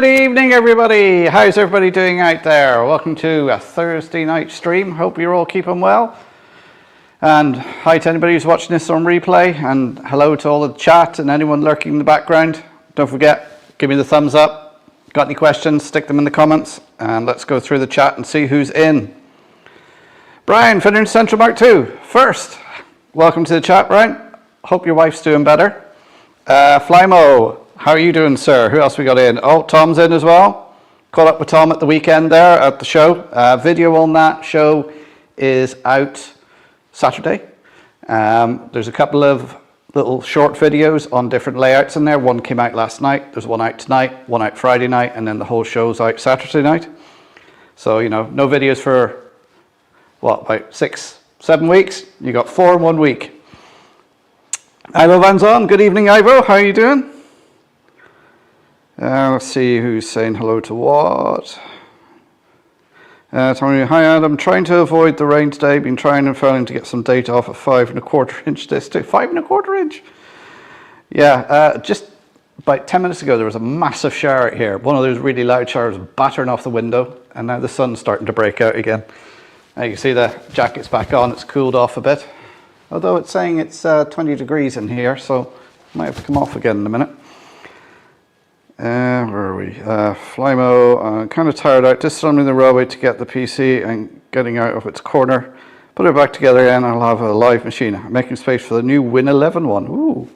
Good evening, everybody. How's everybody doing out there? Welcome to a Thursday night stream. Hope you're all keeping well. And hi to anybody who's watching this on replay, and hello to all the chat and anyone lurking in the background. Don't forget, give me the thumbs up. Got any questions, stick them in the comments, and let's go through the chat and see who's in. Brian, Finland Central Mark II, first. Welcome to the chat, Brian. Hope your wife's doing better. Flymo, how are you doing, sir? Who else we got in? Oh, Tom's in as well. Caught up with Tom at the weekend there at the show. Video on that show is out Saturday. There's a couple of little short videos on different layouts in there. One came out last night. There's one out tonight, one out Friday night, and then the whole show's out Saturday night. So, you know, no videos for, what, about 6-7 weeks? You got 4 in 1 week. Ivo Vanzon, good evening, Ivo. How are you doing? Let's see who's saying hello to what. Tony, hi Adam. Trying to avoid the rain today. Been trying and failing to get some data off a 5 1/4 inch disc. 5 1/4 inch? Yeah, just about 10 minutes ago there was a massive shower out here. One of those really loud showers battering off the window, and now the sun's starting to break out again. Now you can see the jacket's back on. It's cooled off a bit. Although it's saying it's 20 degrees in here, so might have to come off again in a minute. Where are we? Flymo, kind of tired out. Disassembling the railway to get the PC and getting out of its corner. Put it back together and I'll have a live machine. Making space for the new Win 11 one. Ooh.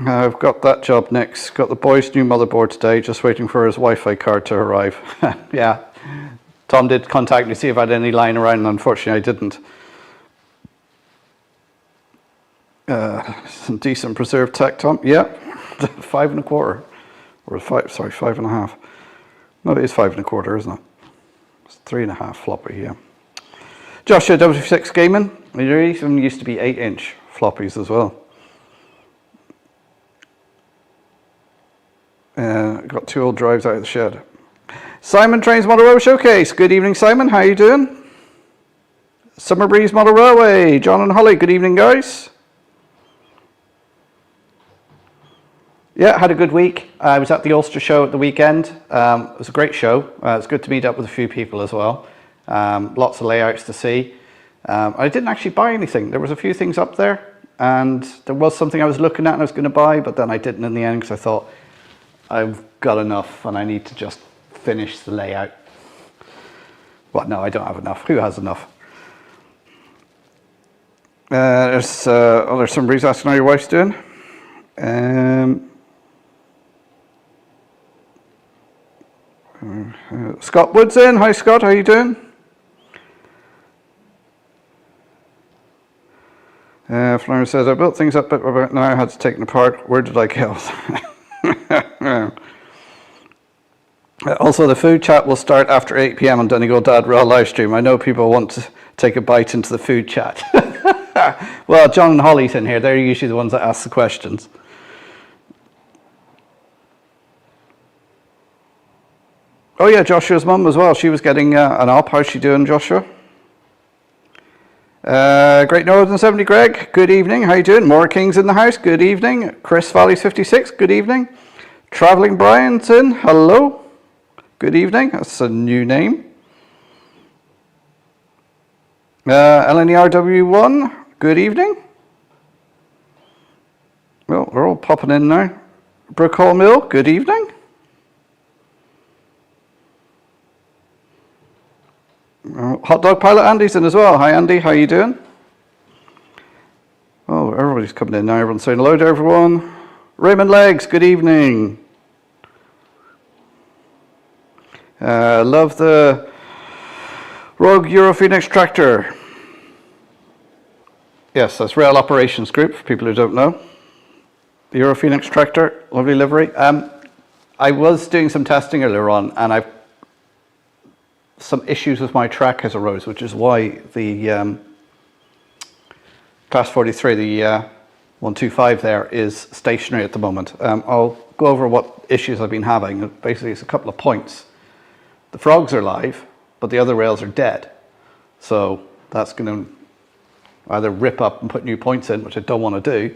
I've got that job next. Got the boy's new motherboard today, just waiting for his Wi-Fi card to arrive. Yeah, Tom did contact me to see if I had any lying around, and unfortunately I didn't. Some decent preserved tech, Tom. Yeah, 5 1/4, or 5. Sorry, 5 1/2. No, it is 5 1/4, isn't it? It's 3 1/2 floppy. Yeah. Joshua W6 Gaming. There even used to be 8-inch floppies as well. Got 2 old drives out of the shed. Simon Trains Model Railway Showcase. Good evening, Simon. How are you doing? Summer Breeze Model Railway. John and Holly. Good evening, guys. Yeah, had a good week. I was at the Ulster show at the weekend. It was a great show. It was good to meet up with a few people as well. Lots of layouts to see. I didn't actually buy anything. There was a few things up there, and there was something I was looking at and I was going to buy, but then I didn't in the end because I thought I've got enough and I need to just finish the layout. Well, no, I don't have enough. Who has enough? There's somebody's asking how your wife's doing. Scott Woods in. Hi Scott, how are you doing? Flyer says, I built things up bit by bit, now I had to take them apart. Where did I go? Also, the food chat will start after 8 PM on Donegal Railway Livestream. I know people want to take a bite into the food chat. Well, John and Holly's in here. They're usually the ones that ask the questions. Oh yeah, Joshua's mum as well. She was getting an op. How's she doing, Joshua? Great Northern 70 Greg, good evening. How you doing? More Kings in the house, good evening. Chris Valley 56, good evening. Traveling Brian's in, hello. Good evening, that's a new name. LNERW1, good evening. Well, we're all popping in now. Brook Hall Mill, good evening. Hot Dog Pilot Andy's in as well. Hi Andy, how you doing? Oh, everybody's coming in now. Everyone's saying hello to everyone. Raymond Legs, good evening. Love the Rogue Euro Phoenix tractor. Yes, that's Rail Operations Group, for people who don't know. The Euro Phoenix tractor, lovely livery. I was doing some testing earlier on, and some issues with my track has arose, which is why the Class 43, the 125 there, is stationary at the moment. I'll go over what issues I've been having. Basically, it's a couple of points. The frogs are live, but the other rails are dead. So that's going to either rip up and put new points in, which I don't want to do,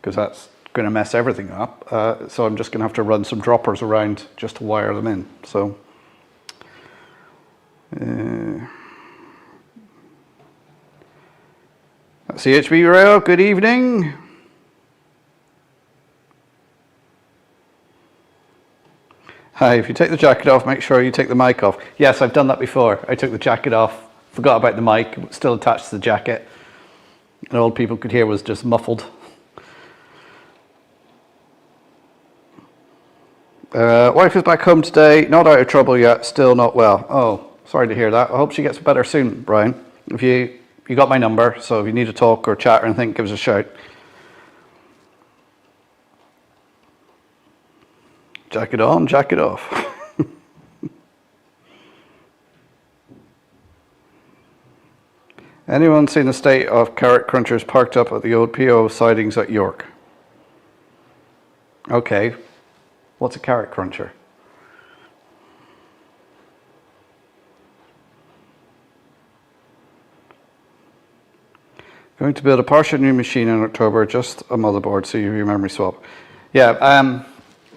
because that's going to mess everything up. So I'm just going to have to run some droppers around just to wire them in. So CHB Rail, good evening. Hi, if you take the jacket off, make sure you take the mic off. Yes, I've done that before. I took the jacket off, forgot about the mic, it was still attached to the jacket. And all people could hear was just muffled. Wife is back home today, not out of trouble yet, still not well. Oh, sorry to hear that. I hope she gets better soon, Brian. If you got my number, so if you need to talk or chat or anything, give us a shout. Jacket on, jacket off. Anyone seen the state of carrot crunchers parked up at the old PO sidings at York? Okay, what's a carrot cruncher? Going to build a partial new machine in October, just a motherboard, CPU memory swap. Yeah,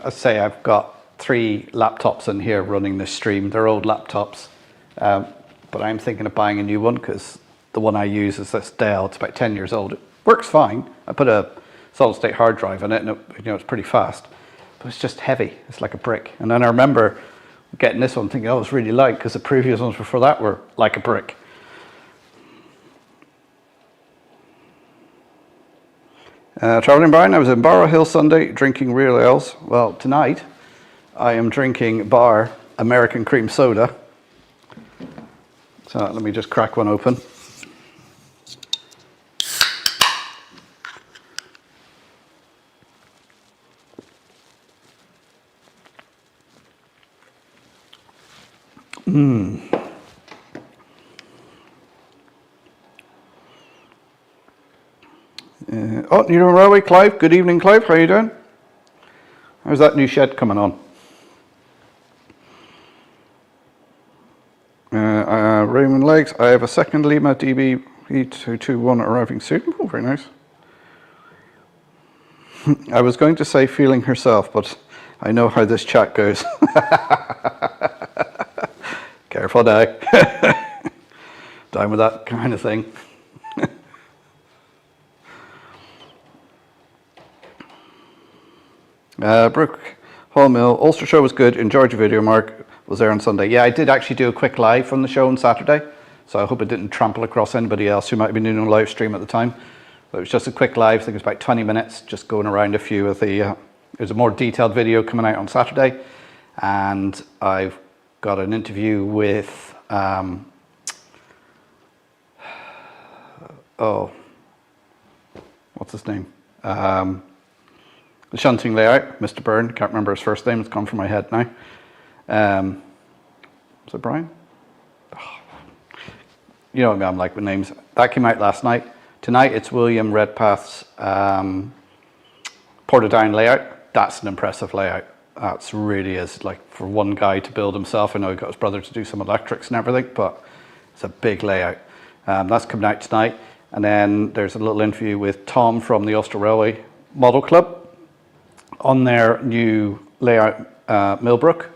I'd say I've got 3 laptops in here running this stream. They're old laptops, but I'm thinking of buying a new one because the one I use is this Dell. It's about 10 years old. It works fine. I put a solid state hard drive in it, and it's pretty fast, but it's just heavy. It's like a brick. And then I remember getting this one thinking, oh, it's really light, because the previous ones before that were like a brick. Travelling Brian, I was in Barrow Hill Sunday drinking real ales. Well, tonight I am drinking bar American cream soda. So let me just crack one open. Oh, Donegal Railway, Clive. Good evening, Clive. How are you doing? How's that new shed coming on? Raymond Legs. I have a second Lima DB E221 arriving soon. Oh, very nice. I was going to say feeling herself, but I know how this chat goes. Careful now. Down with that kind of thing. Brooke Hall Mill, Ulster show was good. Enjoyed your video, Mark. Was there on Sunday. Yeah, I did actually do a quick live from the show on Saturday, so I hope it didn't trample across anybody else who might have been doing a live stream at the time. But it was just a quick live. I think it was about 20 minutes, just going around a few of the. There's a more detailed video coming out on Saturday, and I've got an interview with. What's his name? The shunting layout, Mr. Byrne, can't remember his first name, it's gone from my head now. Was it Brian? Oh. You know what I'm like with names. That came out last night. Tonight it's William Redpath's Portadown layout. That's an impressive layout. That's really is, like, for one guy to build himself. I know he got his brother to do some electrics and everything, but it's a big layout. That's coming out tonight. And then there's a little interview with Tom from the Ulster Railway Model Club on their new layout, Millbrook.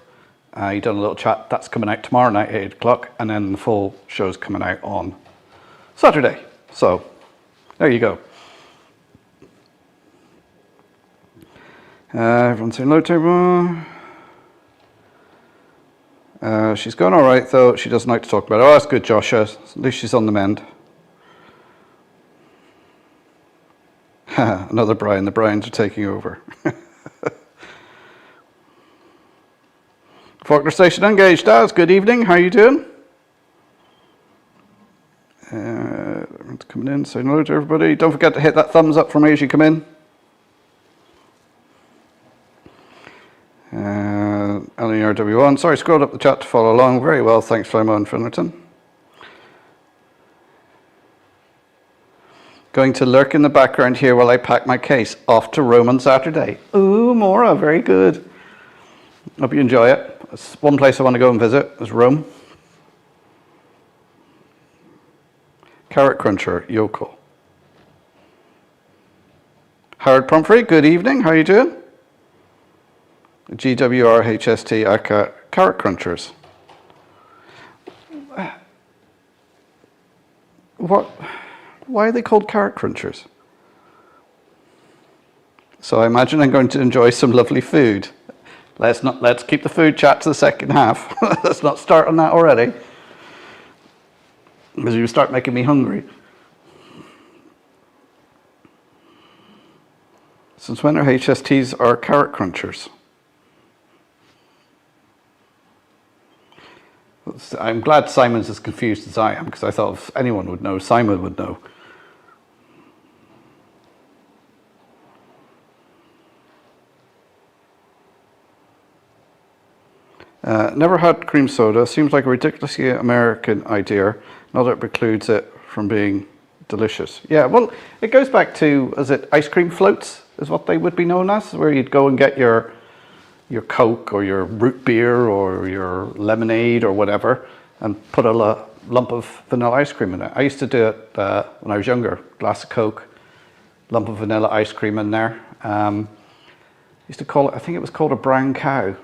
He done a little chat. That's coming out tomorrow night at 8 o'clock, and then the full show's coming out on Saturday. So there you go. Everyone's saying low table. She's going all right, though. She doesn't like to talk about it. Oh, that's good, Joshua. At least she's on the mend. Another Brian. The Brians are taking over. Faulkner Station engaged. Daz, good evening. How are you doing? Everyone's coming in. Say hello to everybody. Don't forget to hit that thumbs up for me as you come in. LERW1. Sorry, scrolled up the chat to follow along. Very well. Thanks, Flymo and Finnerton. Going to lurk in the background here while I pack my case. Off to Rome on Saturday. Ooh, Maura. Very good. Hope you enjoy it. It's one place I want to go and visit is Rome. Carrot cruncher, yokel. Howard Pumphrey, good evening. How are you doing? GWRHST Carrot Crunchers. What? Why are they called Carrot Crunchers? So I imagine I'm going to enjoy some lovely food. Let's keep the food chat to the second half. Let's not start on that already, because you start making me hungry. Since when are HSTs or Carrot Crunchers? I'm glad Simon's as confused as I am, because I thought if anyone would know, Simon would know. Never had cream soda. Seems like a ridiculously American idea. Not that it precludes it from being delicious. Yeah, well, it goes back to, is it ice cream floats is what they would be known as, where you'd go and get your Coke or your root beer or your lemonade or whatever and put a lump of vanilla ice cream in it. I used to do it when I was younger. Glass of Coke, lump of vanilla ice cream in there. Used to call it, I think it was called a brown cow.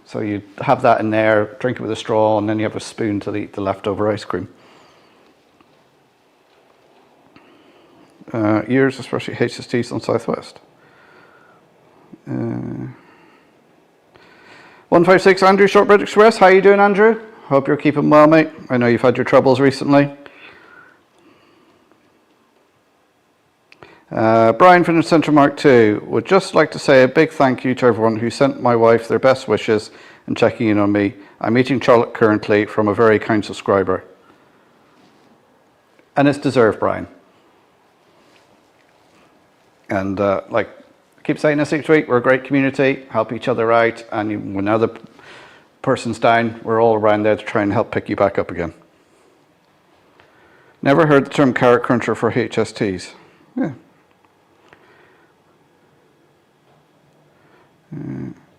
So you'd have that in there, drink it with a straw, and then you have a spoon to eat the leftover ice cream. Years, especially HSTs on Southwest. 156 Andrew, Shortbridge Express. How you doing, Andrew? Hope you're keeping well, mate. I know you've had your troubles recently. Brian from the Centre Mark II would just like to say a big thank you to everyone who sent my wife their best wishes and checking in on me. I'm meeting Charlotte currently from a very kind subscriber. And it's deserved, Brian. And like I keep saying this each week, we're a great community, help each other out, and when another person's down, we're all around there to try and help pick you back up again. Never heard the term carrot cruncher for HSTs. Yeah.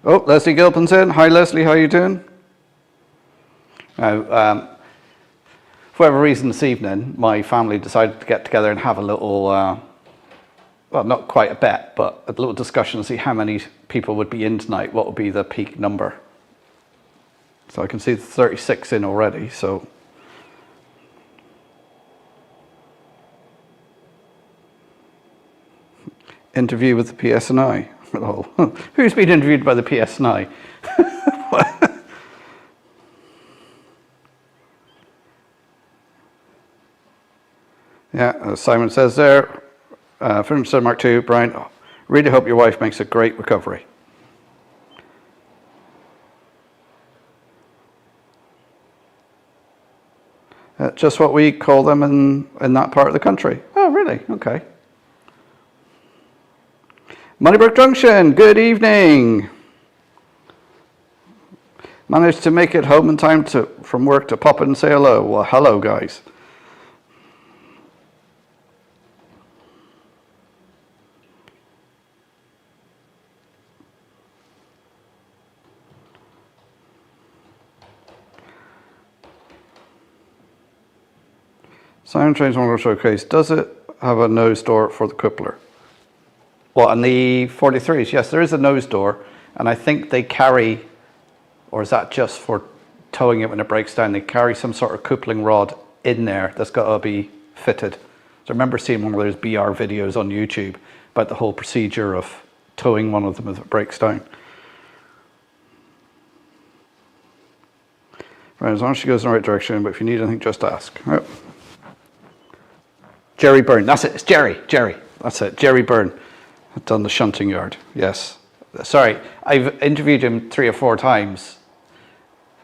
Oh, Leslie Gilpin's in. Hi, Leslie. How are you doing? Now, for whatever reason this evening, my family decided to get together and have a little, well, not quite a bet, but a little discussion to see how many people would be in tonight, what would be the peak number. So I can see 36 in already, so. Interview with the PSNI. Oh, who's been interviewed by the PSNI? Yeah, as Simon says there, from Sir Mark II, Brian, really hope your wife makes a great recovery. Just what we call them in that part of the country. Oh, really? Okay. Moneybrook Junction, good evening. Managed to make it home in time from work to pop in and say hello. Well, hello, guys. Siren Trains Monorail Showcase, does it have a nose door for the Crippler? Well, on the 43s, yes, there is a nose door, and I think they carry, or is that just for towing it when it breaks down? They carry some sort of coupling rod in there that's got to be fitted. So I remember seeing one of those BR videos on YouTube about the whole procedure of towing one of them as it breaks down. Right, as long as she goes in the right direction, but if you need anything, just ask. Right. Jerry Byrne, that's it, it's Jerry, that's it, Jerry Byrne. Done the shunting yard, yes. Sorry, I've interviewed him 3 or 4 times,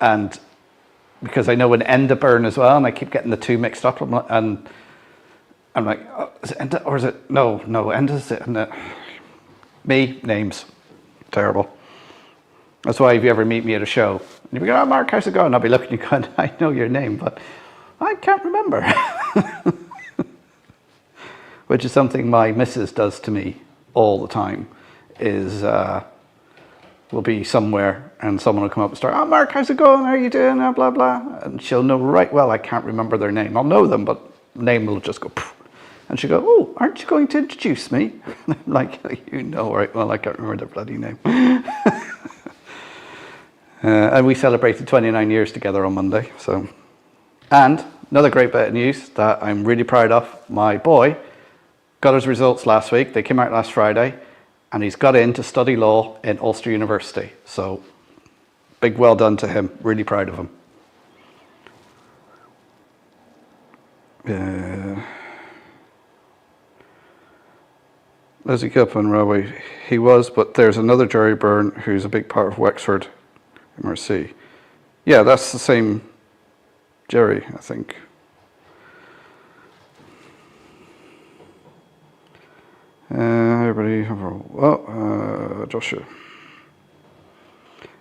and because I know an Enda Byrne as well, and I keep getting the two mixed up, and I'm like, oh, is it Enda, or is it, no, Enda's it, and me, names, terrible. That's why if you ever meet me at a show, and you go, oh, Mark, how's it going? I'll be looking at you going, I know your name, but I can't remember. Which is something my missus does to me all the time, is we'll be somewhere and someone will come up and start, oh, Mark, how's it going? How are you doing? Blah, blah. And she'll know right well I can't remember their name. I'll know them, but name will just go poof. And she'd go, oh, aren't you going to introduce me? And I'm like, you know, right, well, I can't remember their bloody name. And we celebrated 29 years together on Monday. So, and another great bit of news that I'm really proud of, my boy got his results last week. They came out last Friday, and he's got in to study law in Ulster University. So, big well done to him. Really proud of him. Leslie Gilpin Railway, he was, but there's another Jerry Byrne who's a big part of Wexford MRC. Yeah, that's the same Jerry, I think. Everybody, Joshua.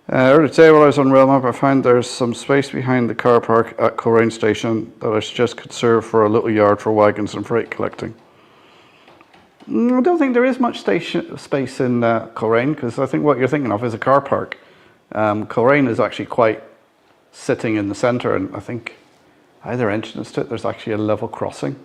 Earlier today while I was on Railmap, I found there's some space behind the car park at Coleraine Station that I suggest could serve for a little yard for wagons and freight collecting. I don't think there is much space in Coleraine, because I think what you're thinking of is a car park. Coleraine is actually quite sitting in the centre, and I think either entrance to it there's actually a level crossing.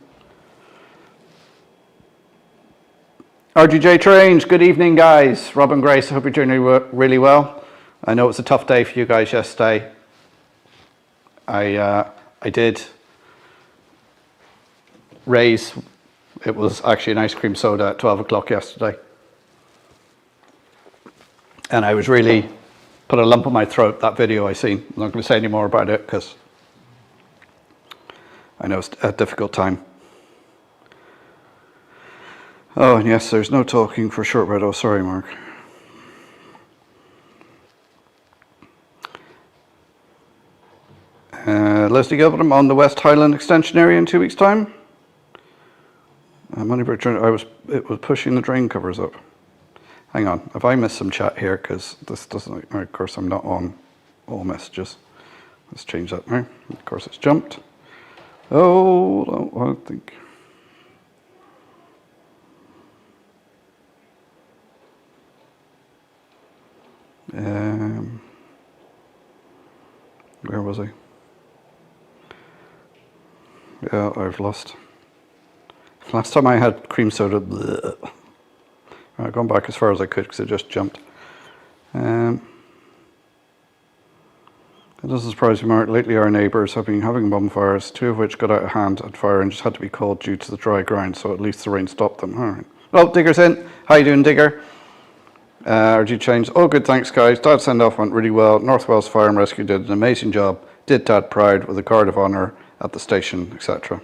RGJ Trains, good evening guys. Rob and Grace, I hope you're doing really well. I know it was a tough day for you guys yesterday. I did raise, it was actually an ice cream soda at 12 o'clock yesterday. And I was really put a lump in my throat, that video I seen. I'm not going to say any more about it because I know it's a difficult time. Oh, and yes, there's no talking for shortbread. Oh, sorry, Mark. Leslie Gilbert, I'm on the West Highland Extension area in 2 weeks' time. It was pushing the drain covers up. Hang on, have I missed some chat here? Because this doesn't, of course, I'm not on all messages. Let's change that now. Of course, it's jumped. Oh, I think. Where was I? Yeah, I've lost. Last time I had cream soda, bleh. I've gone back as far as I could because it just jumped. It doesn't surprise me, Mark. Lately our neighbours have been having bonfires, 2 of which got out of hand and fire engines had to be called due to the dry ground, so at least the rain stopped them. All right. Well, Digger's in. How you doing, Digger? RG Change. Oh, good, thanks, guys. Dad's send-off went really well. North Wales Fire and Rescue did an amazing job. Did Dad proud with a guard of honour at the station, etc.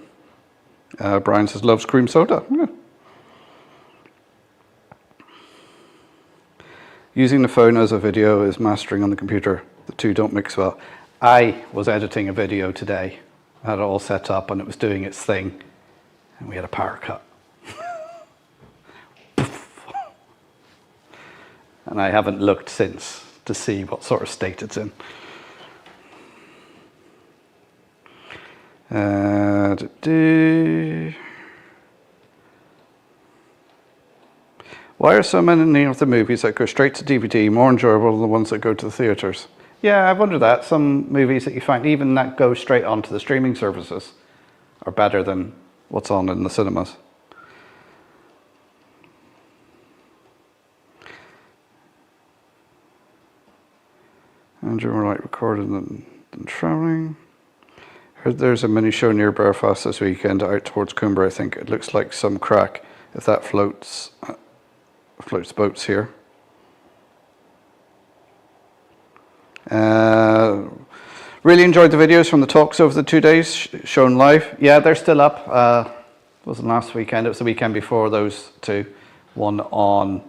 Brian says, loves cream soda. Yeah. Using the phone as a video is mastering on the computer. The two don't mix well. I was editing a video today. I had it all set up and it was doing its thing. And we had a power cut. And I haven't looked since to see what sort of state it's in. Why are so many of the movies that go straight to DVD more enjoyable than the ones that go to the theatres? Yeah, I've wondered that. Some movies that you find even that go straight onto the streaming services are better than what's on in the cinemas. Andrew were like recorded and travelling. Heard there's a mini show near Belfast this weekend out towards Coomber, I think. It looks like some crack if that floats boats here. Really enjoyed the videos from the talks over the 2 days shown live. Yeah, they're still up. It wasn't last weekend, it was the weekend before those two. One on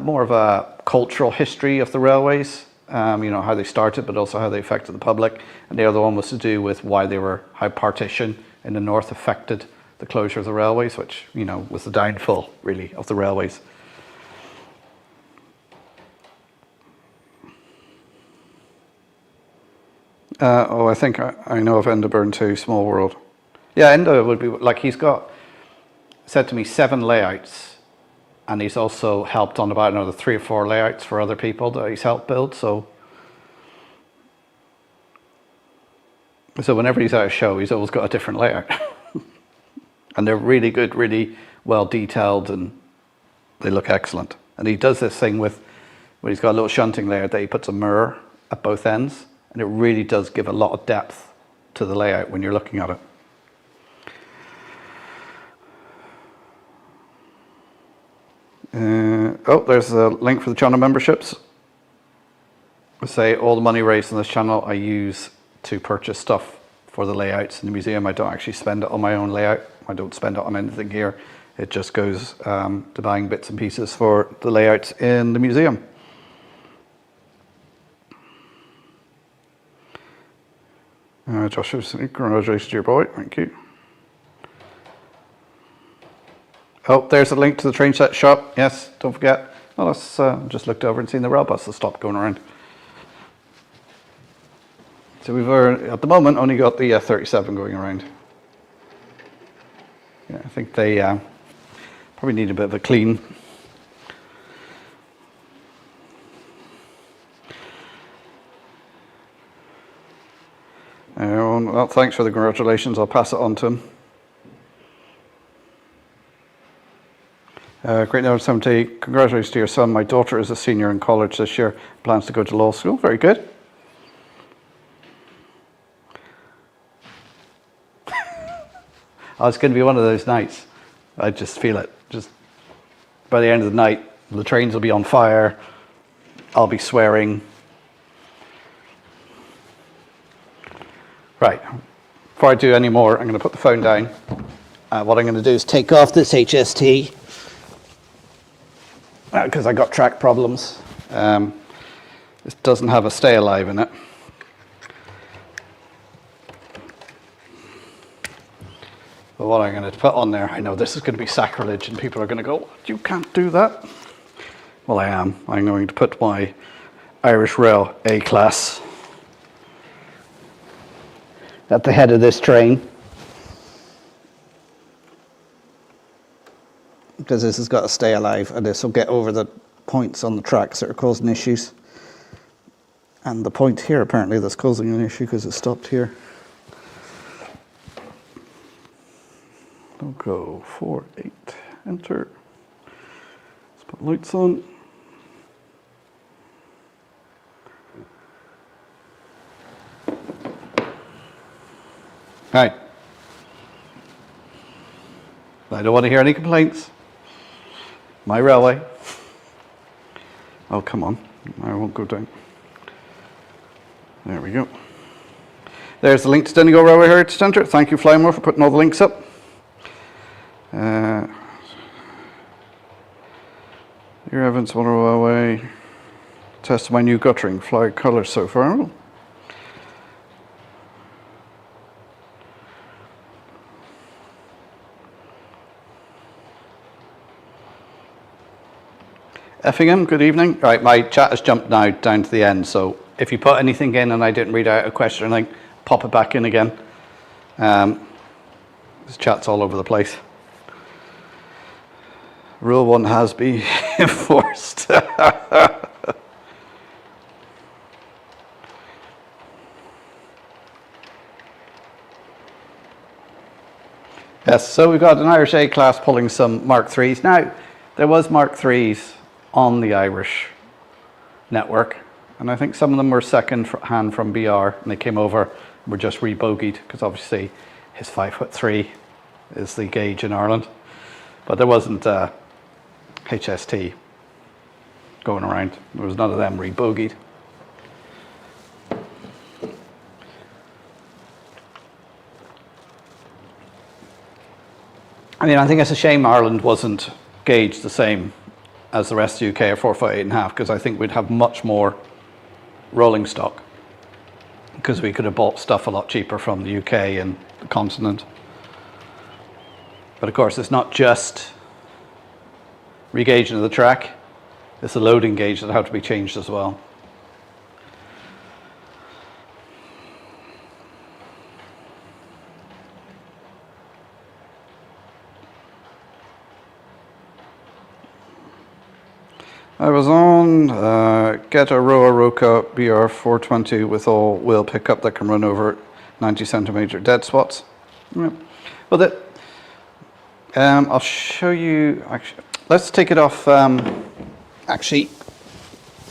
more of a cultural history of the railways. You know, how they started, but also how they affected the public. And the other one was to do with how partition in the north affected the closure of the railways, which, you know, was the downfall, really, of the railways. I think I know of Enderburn too, Small World. Yeah, Endo would be, like, he's got, said to me, 7 layouts. And he's also helped on about another 3 or 4 layouts for other people that he's helped build. So whenever he's at a show, he's always got a different layout. And they're really good, really well detailed, and they look excellent. And he does this thing with, when he's got a little shunting layer, that he puts a mirror at both ends, and it really does give a lot of depth to the layout when you're looking at it. Oh, there's a link for the channel memberships. I say all the money raised on this channel I use to purchase stuff for the layouts in the museum. I don't actually spend it on my own layout. I don't spend it on anything here. It just goes to buying bits and pieces for the layouts in the museum. Joshua, congratulations to your boy. Thank you. Oh, there's a link to the train set shop. Yes, don't forget. Well, that's just looked over and seen the rail bus that stopped going around. So we've at the moment only got the 37 going around. Yeah, I think they probably need a bit of a clean. Well, thanks for the congratulations. I'll pass it on to him. Great number 70. Congratulations to your son. My daughter is a senior in college this year. Plans to go to law school. Very good. Oh, it's going to be one of those nights. I just feel it. Just by the end of the night, the trains will be on fire. I'll be swearing. Right. Before I do any more, I'm going to put the phone down. What I'm going to do is take off this HST. Because I got track problems. This doesn't have a stay alive in it. But what I'm going to put on there, I know this is going to be sacrilege and people are going to go, you can't do that. Well, I am. I'm going to put my Irish Rail A-class at the head of this train. Because this has got to stay alive, and this will get over the points on the tracks that are causing issues. And the point here apparently that's causing an issue because it stopped here. Don't go 4, 8, enter. Let's put lights on. Right. I don't want to hear any complaints. My railway. Oh, come on. I won't go down. There we go. There's the link to Donegal Railway Heritage Centre. Thank you, Flymore, for putting all the links up. Your Evans Water Railway. Test my new guttering. Flag colours so far. Effingham, good evening. Right, my chat has jumped now down to the end, so if you put anything in and I didn't read out a question or anything, pop it back in again. This chat's all over the place. Rule 1 has been enforced. Yes, so we've got an Irish A-class pulling some Mark 3s. Now, there was Mark 3s on the Irish network, and I think some of them were second hand from BR, and they came over and were just rebogeyed because obviously his 5'3" is the gauge in Ireland, but there wasn't HST going around. There was none of them rebogeyed. I mean, I think it's a shame Ireland wasn't gauged the same as the rest of the UK, or 4'8½", because I think we'd have much more rolling stock, because we could have bought stuff a lot cheaper from the UK and the continent. But of course, it's not just regauging of the track, it's the loading gauge that have to be changed as well. I was on get a Roa Roca BR 420 with all wheel pickup that can run over 90 centimeter dead spots. Yeah. Well, I'll show you, actually, let's take it off, actually,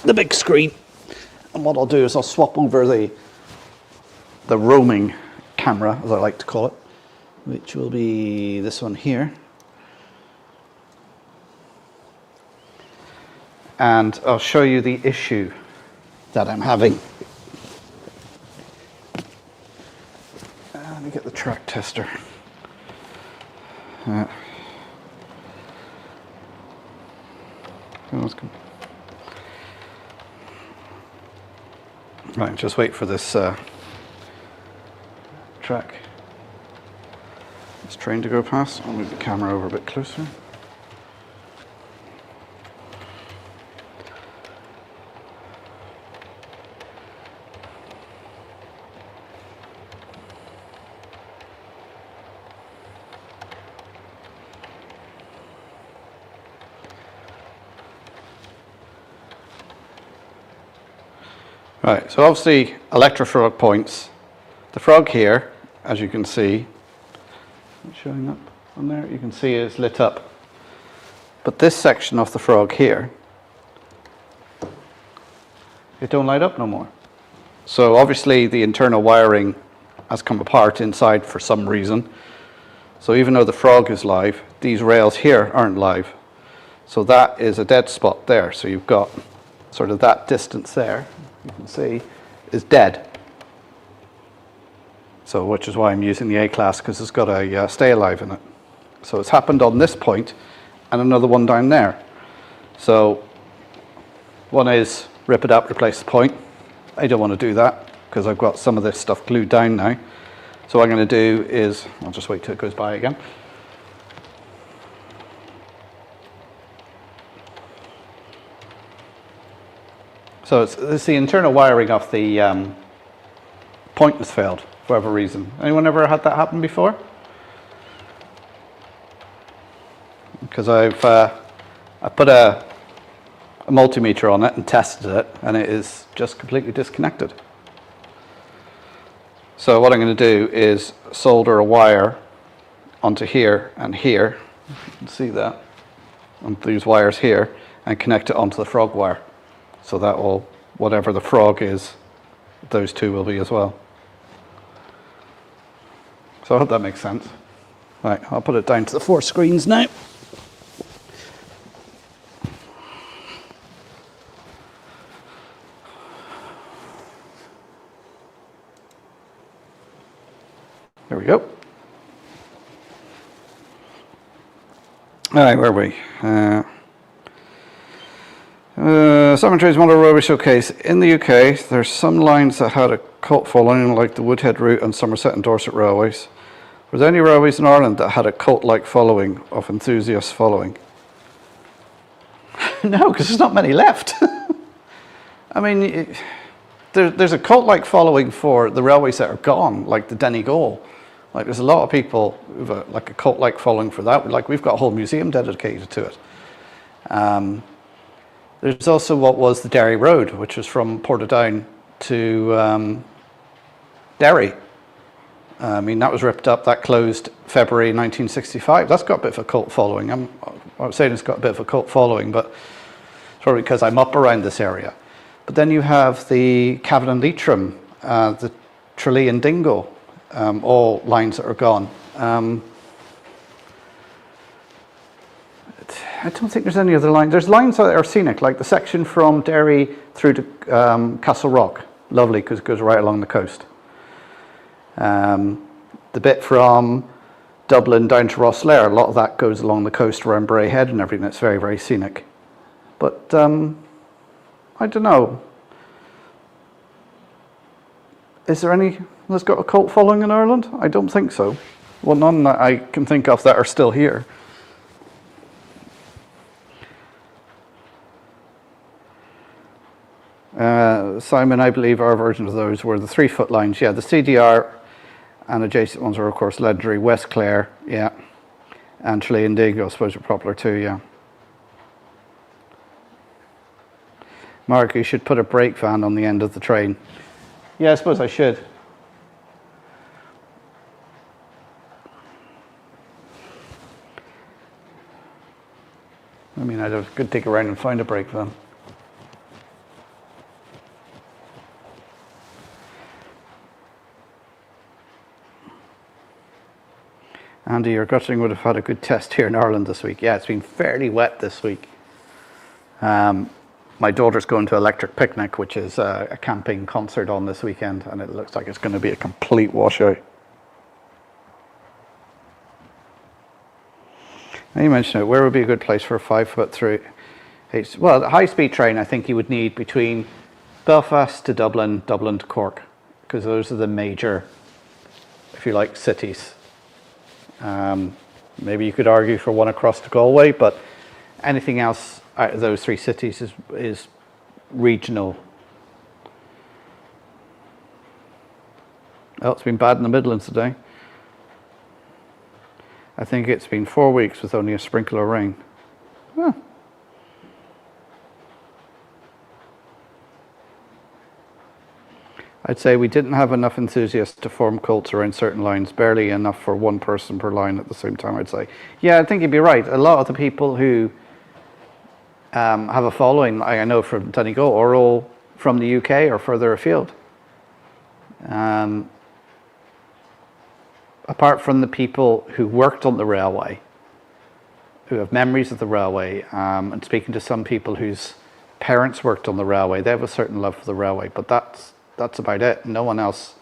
the big screen. And what I'll do is I'll swap over the roaming camera, as I like to call it, which will be this one here. And I'll show you the issue that I'm having. Let me get the track tester. Right, just wait for this track, this train to go past. I'll move the camera over a bit closer. Right, so obviously electrofrog points. The frog here, as you can see, showing up on there, you can see is lit up. But this section of the frog here, it don't light up no more. So obviously the internal wiring has come apart inside for some reason. So even though the frog is live, these rails here aren't live. So that is a dead spot there. So you've got sort of that distance there, you can see, is dead. So which is why I'm using the A-class, because it's got a stay alive in it. So it's happened on this point and another one down there. So one is rip it up, replace the point. I don't want to do that because I've got some of this stuff glued down now. So what I'm going to do is, I'll just wait till it goes by again. So it's the internal wiring of the point has failed for whatever reason. Anyone ever had that happen before? Because I put a multimeter on it and tested it, and it is just completely disconnected. So what I'm going to do is solder a wire onto here and here. You can see that on these wires here, and connect it onto the frog wire. So that will, whatever the frog is, those two will be as well. So I hope that makes sense. Right, I'll put it down to the 4 screens now. There we go. All right, where are we? Southern Trains Model Railway Showcase. In the UK, there's some lines that had a cult following, like the Woodhead route and Somerset and Dorset railways. Were there any railways in Ireland that had a cult-like following of enthusiasts following? No, because there's not many left. I mean, there's a cult-like following for the railways that are gone, like the Donegal. Like, there's a lot of people who've like a cult-like following for that. Like, we've got a whole museum dedicated to it. There's also what was the Derry Road, which was from Portadown to Derry. I mean, that was ripped up. That closed February 1965. That's got a bit of a cult following. I'm saying it's got a bit of a cult following, but it's probably because I'm up around this area. But then you have the Cavan and Leitrim, the Tralee and Dingle, all lines that are gone. I don't think there's any other line. There's lines that are scenic, like the section from Derry through to Castle Rock. Lovely, because it goes right along the coast. The bit from Dublin down to Rosslare, a lot of that goes along the coast around Bray Head and everything. It's very, very scenic. But I don't know. Is there any that's got a cult following in Ireland? I don't think so. Well, none that I can think of that are still here. Simon, I believe our version of those were the 3-foot lines. Yeah, the CDR and adjacent ones are, of course, legendary. West Clare, yeah. And Tralee and Dingle, I suppose, are popular too, yeah. Mark, you should put a brake van on the end of the train. Yeah, I suppose I should. I mean, I'd have a good dig around and find a brake then. Andy, your gutting would have had a good test here in Ireland this week. Yeah, it's been fairly wet this week. My daughter's going to Electric Picnic, which is a camping concert on this weekend, and it looks like it's going to be a complete washout. Now you mentioned it, where would be a good place for a 5-foot-through? Well, the high-speed train, I think you would need between Belfast to Dublin, Dublin to Cork, because those are the major, if you like, cities. Maybe you could argue for one across to Galway, but anything else out of those three cities is regional. Oh, it's been bad in the Midlands today. I think it's been 4 weeks with only a sprinkle of rain. Huh. I'd say we didn't have enough enthusiasts to form cults around certain lines, barely enough for one person per line at the same time, I'd say. Yeah, I think you'd be right. A lot of the people who have a following, I know from Donegal, are all from the UK or further afield. Apart from the people who worked on the railway, who have memories of the railway, and speaking to some people whose parents worked on the railway, they have a certain love for the railway, but that's about it. No one else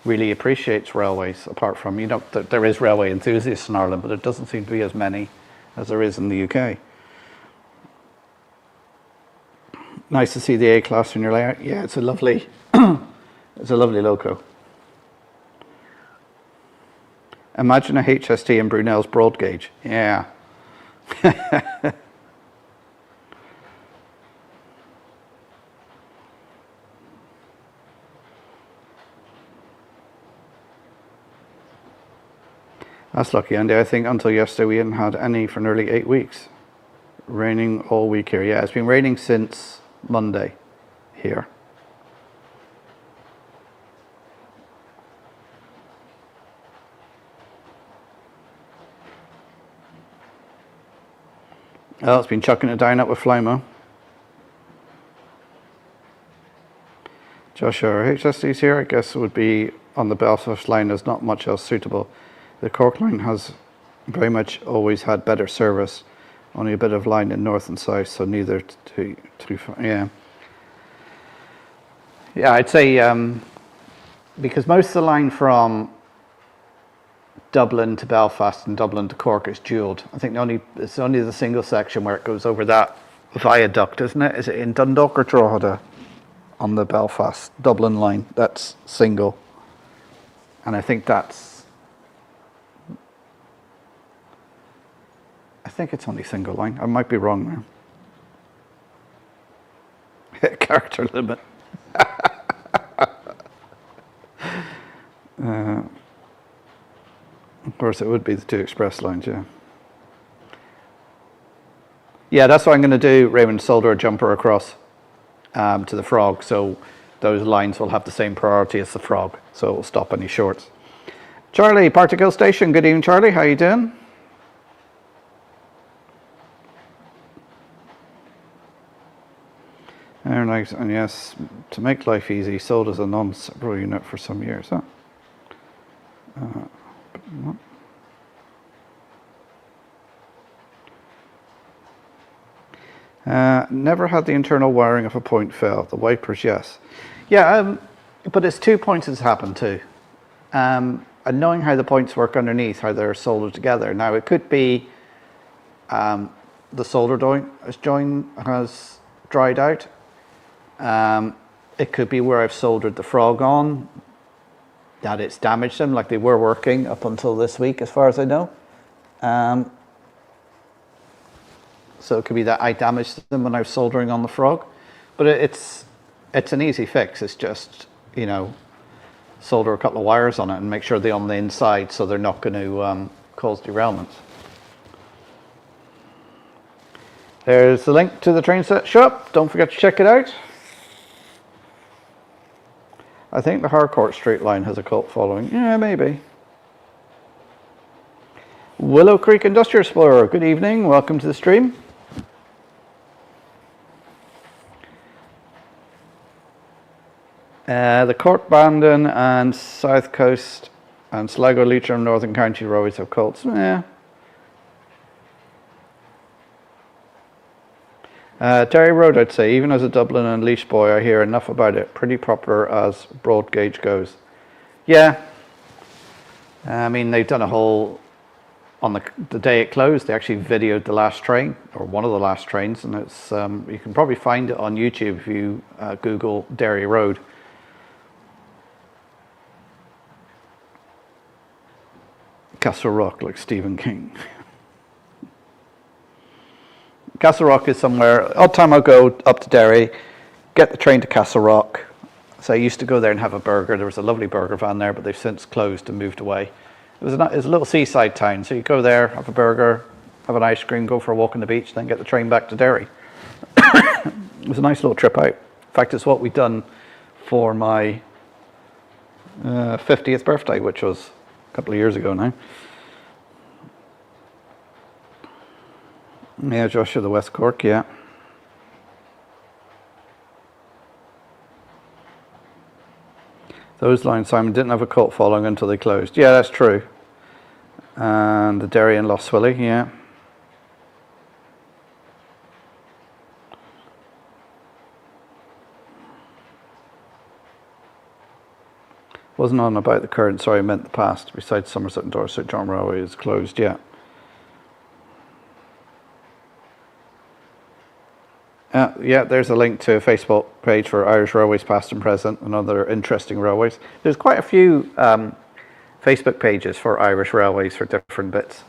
really appreciates railways apart from, you know, there is railway enthusiasts in Ireland, but it doesn't seem to be as many as there is in the UK. Nice to see the A-Class in your layout. Yeah, it's a lovely, it's a lovely loco. Imagine a HST in Brunel's broad gauge. Yeah. That's lucky, Andy. I think until yesterday we hadn't had any for nearly 8 weeks. Raining all week here. Yeah, it's been raining since Monday here. Oh, it's been chucking it down up with Flymo. Joshua, our HSTs here, I guess, would be on the Belfast line. There's not much else suitable. The Cork line has very much always had better service. Only a bit of line in north and south, so neither too far. Yeah. Yeah, I'd say because most of the line from Dublin to Belfast and Dublin to Cork is dualled. I think it's only the single section where it goes over that viaduct, isn't it? Is it in Dundalk or Drogheda on the Belfast Dublin line? That's single, and I think it's only single line. I might be wrong now. Character limit. Of course, it would be the two express lines, yeah. Yeah, that's what I'm going to do, Raymond. Solder a jumper across to the Frog, so those lines will have the same priority as the Frog, so it will stop any shorts. Charlie, Particle Station. Good evening, Charlie. How you doing? Very nice, and yes, to make life easy, sold as a non-separable unit for some years. Huh? Never had the internal wiring of a point fail. The wipers, yes. Yeah, but it's 2 points that's happened too. And knowing how the points work underneath, how they're soldered together. Now, it could be the solder joint has dried out. It could be where I've soldered the Frog on, that it's damaged them, like they were working up until this week, as far as I know. So it could be that I damaged them when I was soldering on the Frog. But it's an easy fix. It's just, you know, solder a couple of wires on it and make sure they're on the inside so they're not going to cause derailments. There's the link to the train set shop. Don't forget to check it out. I think the Harcourt Street line has a cult following. Yeah, maybe. Willow Creek Industrial Explorer, good evening. Welcome to the stream. The Cork Bandon and South Coast and Sligo, Leitrim, Northern County Roads have cults. Yeah. Derry Road, I'd say, even as a Dublin and Laois boy, I hear enough about it. Pretty popular as broad gauge goes. Yeah. I mean, they've done a whole, on the day it closed, they actually videoed the last train, or one of the last trains, and it's you can probably find it on YouTube if you Google Derry Road. Castle Rock, like Stephen King. Castle Rock is somewhere, odd time I'll go up to Derry, get the train to Castle Rock. So I used to go there and have a burger. There was a lovely burger van there, but they've since closed and moved away. It was a little seaside town, so you go there, have a burger, have an ice cream, go for a walk on the beach, then get the train back to Derry. It was a nice little trip out. In fact, it's what we'd done for my 50th birthday, which was a couple of years ago now. Yeah, Joshua, the West Cork, yeah. Those lines, Simon, didn't have a cult following until they closed. Yeah, that's true. And the Derry and Lough Swilly, yeah. Wasn't on about the current, sorry, I meant the past. Besides Somerset and Dorset, John Railway is closed, yeah. Yeah, there's a link to a Facebook page for Irish Railways past and present and other interesting railways. There's quite a few Facebook pages for Irish Railways for different bits.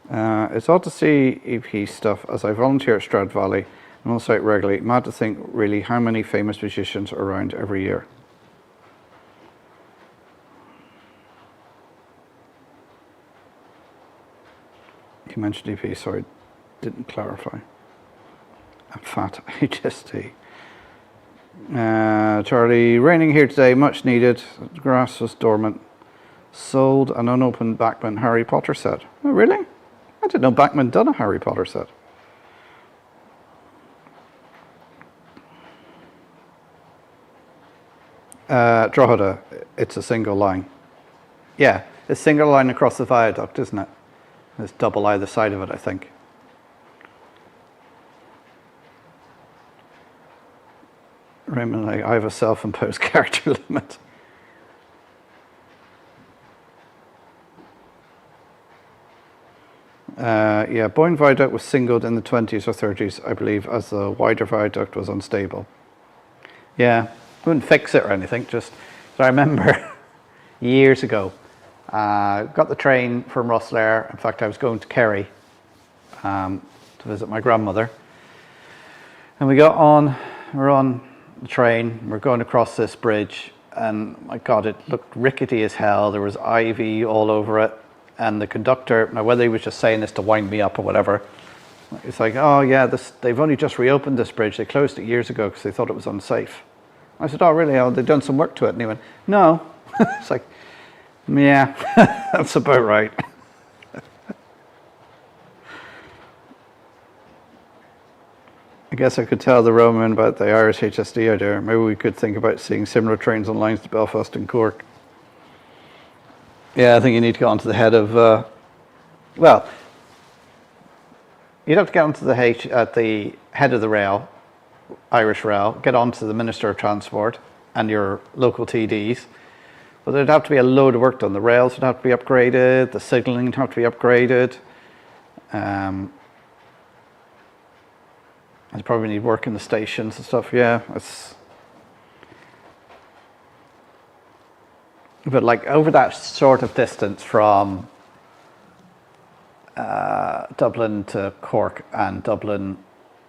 It's odd to see EP stuff as I volunteer at Stroud Valley and on site regularly. Mad to think really how many famous musicians are around every year. You mentioned EP, sorry, didn't clarify. I'm fat, HST. Charlie, raining here today, much needed. The grass was dormant. Sold an unopened Bachman Harry Potter set. Oh, really? I didn't know Bachman done a Harry Potter set. Drogheda, it's a single line. Yeah, it's a single line across the viaduct, isn't it? There's double either side of it, I think. Raymond, I have a self-imposed character limit. Yeah, Boyne Viaduct was singled in the 20s or 30s, I believe, as the wider viaduct was unstable. Yeah, wouldn't fix it or anything, just, so I remember years ago, got the train from Rosslare. In fact, I was going to Kerry to visit my grandmother. And we're on the train, we're going across this bridge, and my God, it looked rickety as hell. There was ivy all over it. And the conductor, now whether he was just saying this to wind me up or whatever, it's like, oh yeah, they've only just reopened this bridge. They closed it years ago because they thought it was unsafe. I said, oh really? Oh, they've done some work to it. And he went, no. It's like, yeah, that's about right. I guess I could tell the Roman about the Irish HSD idea. Maybe we could think about seeing similar trains on lines to Belfast and Cork. Yeah, I think you need to get onto the head of, well, you'd have to get onto the head of the rail, Irish Rail, get onto the Minister of Transport and your local TDs. But there'd have to be a load of work done. The rails would have to be upgraded, the signalling would have to be upgraded. I'd probably need work in the stations and stuff, yeah. But like over that sort of distance from Dublin to Cork and Dublin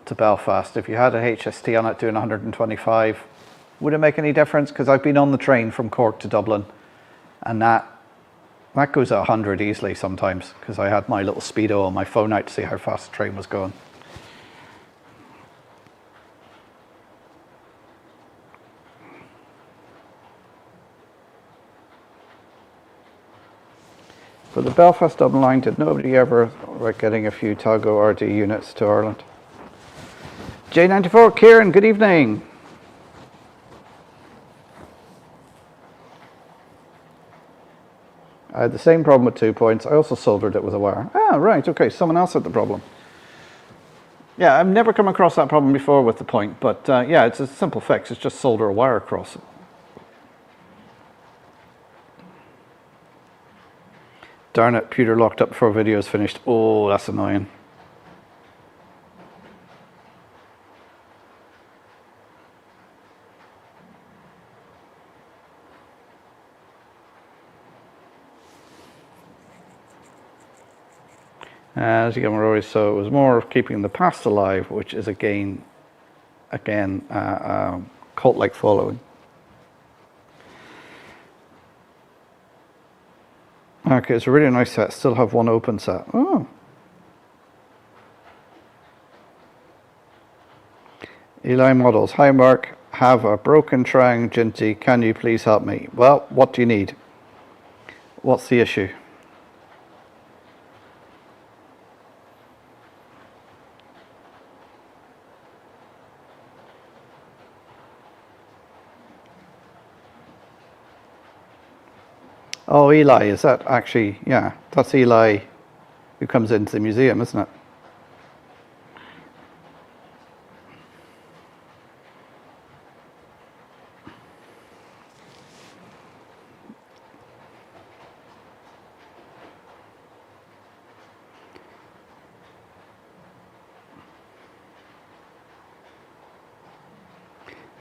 to Belfast, if you had a HST on it doing 125, would it make any difference? Because I've been on the train from Cork to Dublin, and that goes at 100 easily sometimes, because I had my little speedo on my phone out to see how fast the train was going. For the Belfast Dublin line, did nobody ever like getting a few Togo RD units to Ireland? J94, Kieran, good evening. I had the same problem with 2 points. I also soldered it with a wire. Ah, right, okay, someone else had the problem. Yeah, I've never come across that problem before with the point, but yeah, it's a simple fix. It's just solder a wire across it. Darn it, Pewter locked up before video is finished. Oh, that's annoying. As you can already, so it was more of keeping the past alive, which is again, cult-like following. Okay, it's a really nice set. Still have one open set. Oh. Eli Models. Hi Mark, have a broken Trang Ginty. Can you please help me? Well, what do you need? What's the issue? Oh, Eli, is that actually, yeah, that's Eli who comes into the museum, isn't it?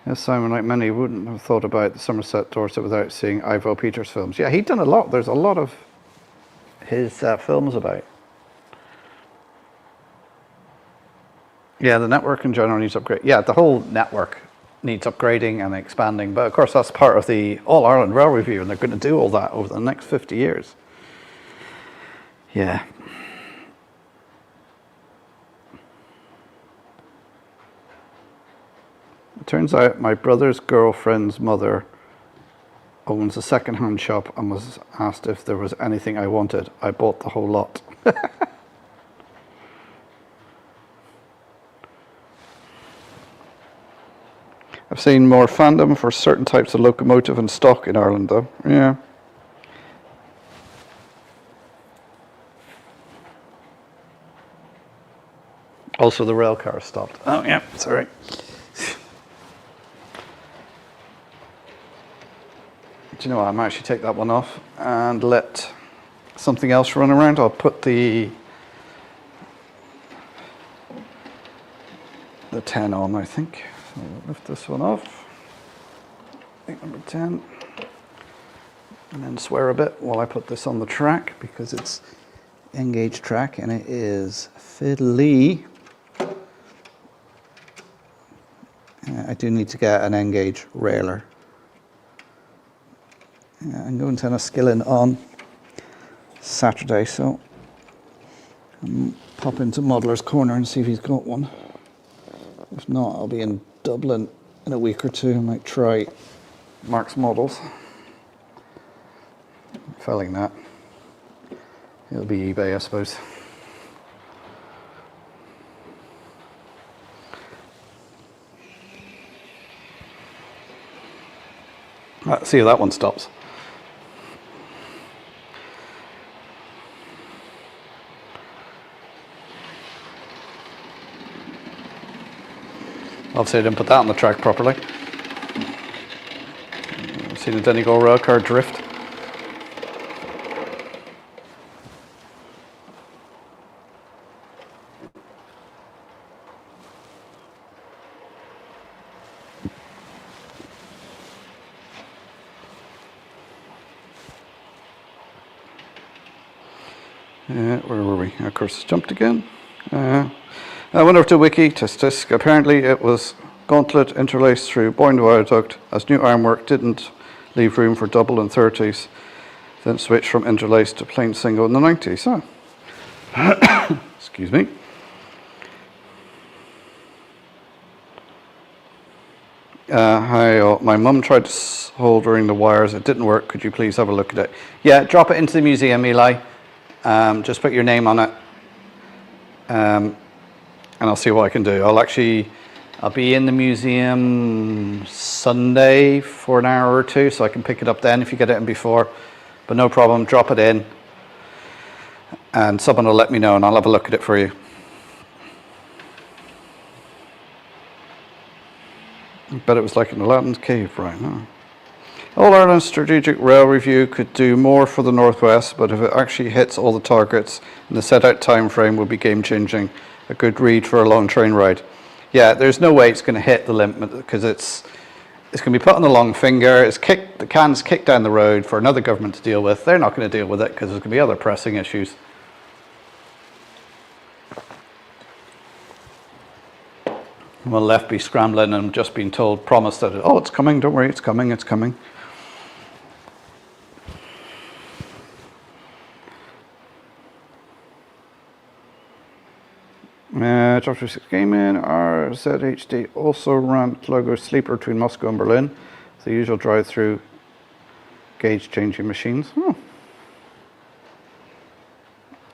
Yes, Simon, like many, wouldn't have thought about the Somerset Dorset without seeing Ivo Peters' films. Yeah, he'd done a lot. There's a lot of his films about. Yeah, the network in general needs upgrade. Yeah, the whole network needs upgrading and expanding. But of course, that's part of the All Ireland Rail Review, and they're going to do all that over the next 50 years. Yeah. It turns out my brother's girlfriend's mother owns a second-hand shop and was asked if there was anything I wanted. I bought the whole lot. I've seen more fandom for certain types of locomotive and stock in Ireland, though. Yeah. Also, the rail car stopped. Oh, yeah, sorry. Do you know what? I might actually take that one off and let something else run around. I'll put the 10 on, I think. So I'll lift this one off. I think number 10. And then swear a bit while I put this on the track because it's N-gauge track and it is fiddly. I do need to get an N-gauge railer. Yeah, I'm going to Enniskillen on Saturday, so I'll pop into Modeller's Corner and see if he's got one. If not, I'll be in Dublin in a week or two. I might try Mark's Models. Failing that, it'll be eBay, I suppose. Let's see if that one stops. Obviously I didn't put that on the track properly. See the Donegal rail car drift. Where were we? Of course, it's jumped again. I went over to Wiki, tisk. Apparently it was gauntlet interlaced through Boyne Viaduct as new ironwork didn't leave room for double and 30s, then switched from interlaced to plain single in the 90s. Oh. Excuse me. Hi, my mum tried soldering the wires. It didn't work. Could you please have a look at it? Yeah, drop it into the museum, Eli. Just put your name on it, and I'll see what I can do. I'll be in the museum Sunday for an hour or two, so I can pick it up then if you get it in before. But no problem, drop it in, and someone will let me know, and I'll have a look at it for you. But it was like an Aladdin's cave, right? Huh? All Ireland Strategic Rail Review could do more for the Northwest, but if it actually hits all the targets in the set out time frame, would be game changing. A good read for a long train ride. Yeah, there's no way it's going to hit the limit, because it's going to be put on the long finger. The can's kicked down the road for another government to deal with. They're not going to deal with it because there's going to be other pressing issues. We'll left be scrambling and just being told, promised that, oh, it's coming, don't worry, it's coming, it's coming. Chapter 6 came in. RZHD also ran Clogo Sleeper between Moscow and Berlin. It's the usual drive-through gauge changing machines. Oh.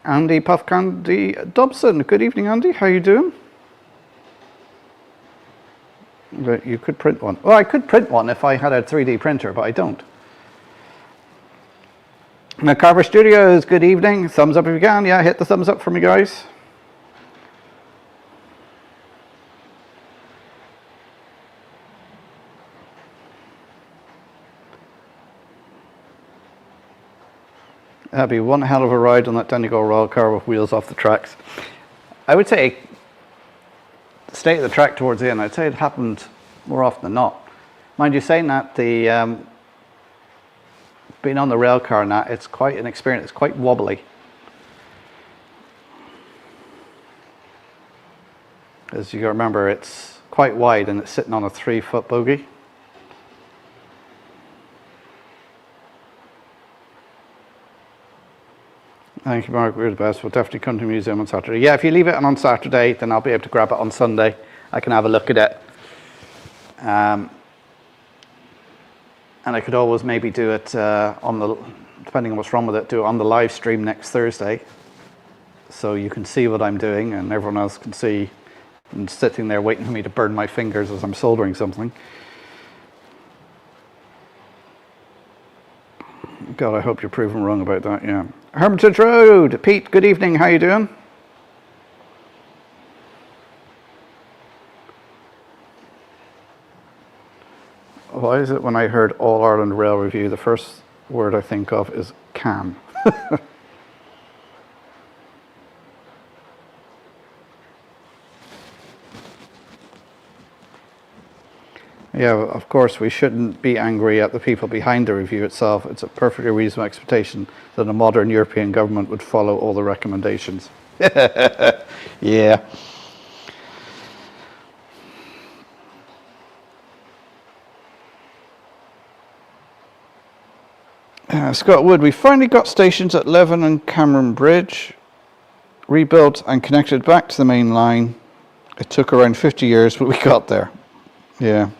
Andy Puffcandy Dobson. Good evening, Andy. How you doing? But you could print one. Well, I could print one if I had a 3D printer, but I don't. Macabre Studios, good evening. Thumbs up if you can. Yeah, hit the thumbs up for me, guys. That'd be one hell of a ride on that Donegal Rail car with wheels off the tracks. I would say the state of the track towards the end, I'd say it happened more often than not. Mind you, saying that, being on the rail car and that, it's quite an experience. It's quite wobbly. As you remember, it's quite wide and it's sitting on a 3-foot bogie. Thank you, Mark. We're the best. We'll definitely come to the museum on Saturday. Yeah, if you leave it on Saturday, then I'll be able to grab it on Sunday. I can have a look at it. And I could always maybe do it depending on what's wrong with it, do it on the live stream next Thursday. So you can see what I'm doing and everyone else can see. I'm sitting there waiting for me to burn my fingers as I'm soldering something. God, I hope you're proven wrong about that, yeah. Hermitage Road, Pete, good evening, how you doing? Why is it when I heard All Ireland Rail Review, the first word I think of is can? Yeah, of course, we shouldn't be angry at the people behind the review itself. It's a perfectly reasonable expectation that a modern European government would follow all the recommendations. Yeah. Scott Wood, we finally got stations at Leven and Cameron Bridge, rebuilt and connected back to the main line. It took around 50 years, but we got there. Yeah.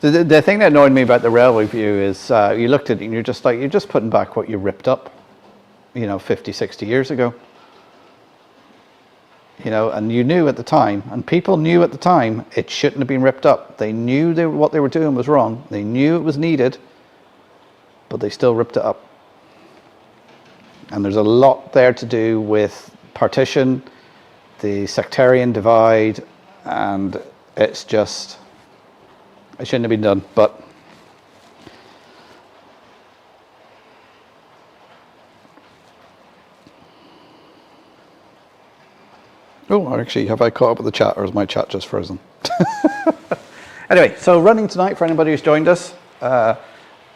The thing that annoyed me about the railway view is you looked at it and you're just putting back what you ripped up, 50, 60 years ago. And you knew at the time, and people knew at the time, it shouldn't have been ripped up. They knew what they were doing was wrong. They knew it was needed, but they still ripped it up. And there's a lot there to do with partition, the sectarian divide, and it's just... it shouldn't have been done, but oh, actually, have I caught up with the chat, or is my chat just frozen? Anyway, so running tonight for anybody who's joined us,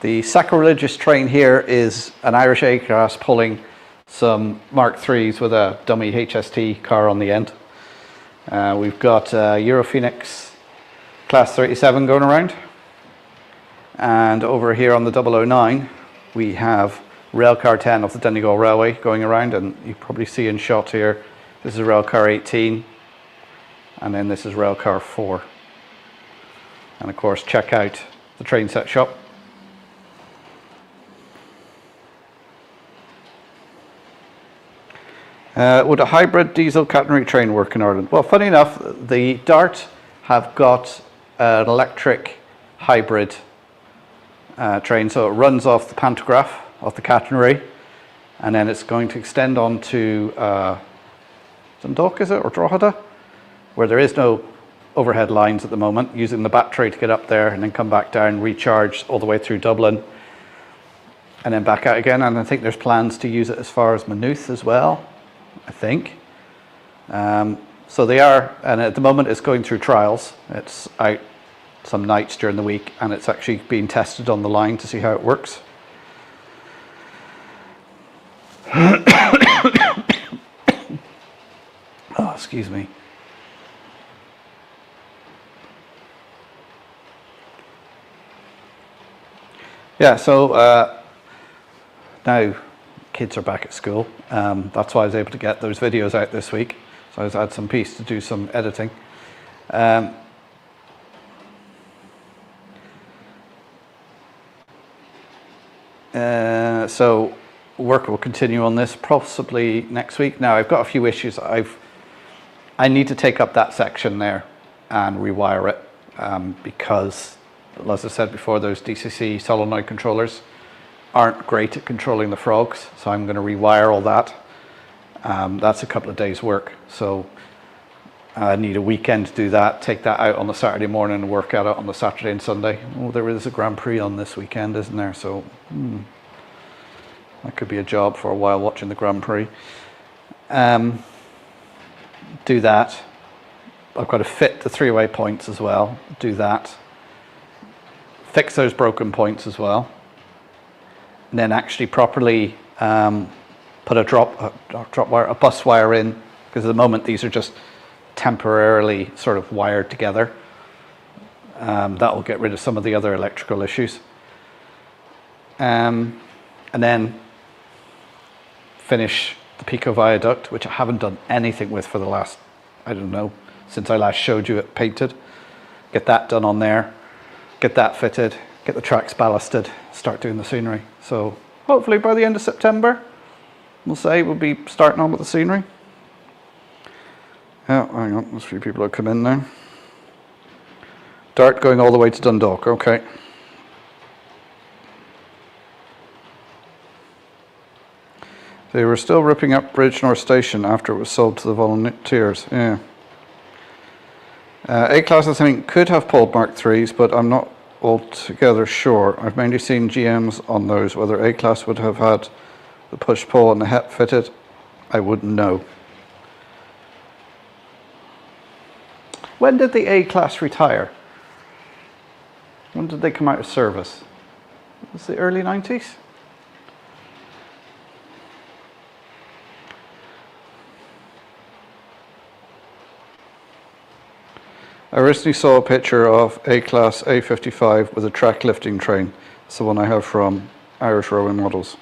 the sacrilegious train here is an Irish A-class pulling some Mark IIIs with a dummy HST car on the end. We've got Europhoenix Class 37 going around, and over here on the 009 we have Railcar 10 of the Donegal Railway going around, and you probably see in shot here, this is Railcar 18 and then this is Railcar 4, and of course check out the train set shop. Would a hybrid diesel catenary train work in Ireland? Well, funny enough, the Dart have got an electric hybrid train, so it runs off the pantograph, off the catenary, and then it's going to extend on to Dundalk, is it, or Drogheda, where there is no overhead lines at the moment, using the battery to get up there and then come back down, recharge all the way through Dublin, and then back out again. And I think there's plans to use it as far as Maynooth as well, I think. So they are, and at the moment it's going through trials. It's out some nights during the week, and it's actually being tested on the line to see how it works. Oh, excuse me. Yeah, so now kids are back at school. That's why I was able to get those videos out this week. So I had some peace to do some editing. So work will continue on this possibly next week. Now I've got a few issues. I need to take up that section there and rewire it because, as I said before, those DCC solenoid controllers aren't great at controlling the frogs, so I'm going to rewire all that. That's a couple of days work, so I need a weekend to do that, take that out on the Saturday morning and work at it on the Saturday and Sunday. Oh, there is a Grand Prix on this weekend, isn't there? So that could be a job for a while, watching the Grand Prix. Do that. I've got to fit the three-way points as well, do that. Fix those broken points as well. And then actually properly put a bus wire in, because at the moment these are just temporarily sort of wired together. That will get rid of some of the other electrical issues. And then finish the Pico Viaduct, which I haven't done anything with for the last, I don't know, since I last showed you it painted. Get that done on there, get that fitted, get the tracks ballasted, start doing the scenery. So hopefully by the end of September, we'll be starting on with the scenery. Oh, hang on, there's a few people that come in there. Dart going all the way to Dundalk, okay. They were still ripping up Bridgenorth Station after it was sold to the volunteers, yeah. A-Class, I think, could have pulled Mark IIIs, but I'm not altogether sure. I've mainly seen GMs on those. Whether A-Class would have had the push-pull and the HEP fitted, I wouldn't know. When did the A-Class retire? When did they come out of service? Was it the early 90s? I recently saw a picture of A-Class A55 with a track lifting train. It's the one I have from Irish Rowing Models.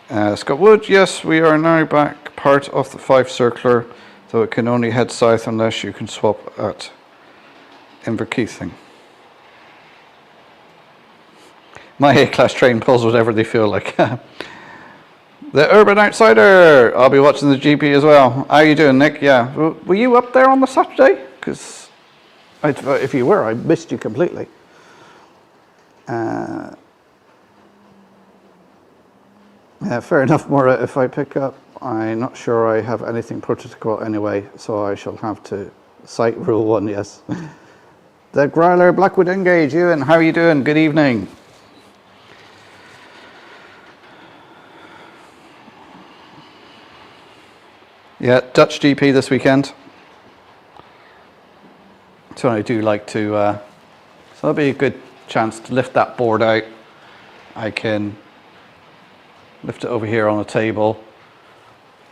Scott Wood, yes, we are now back part of the 5 circular, though it can only head south unless you can swap at Inverkeithing. My A-Class train pulls whatever they feel like. The Urban Outsider. I'll be watching the GP as well. How are you doing, Nick? Yeah. Were you up there on the Saturday? Because if you were, I missed you completely. Yeah, fair enough, Maura. If I pick up, I'm not sure I have anything protocol anyway, so I shall have to cite Rule 1, yes. The Growler, Blackwood Engage, Ewan, how are you doing? Good evening. Yeah, Dutch GP this weekend. So I do like to, so that'll be a good chance to lift that board out. I can lift it over here on a table.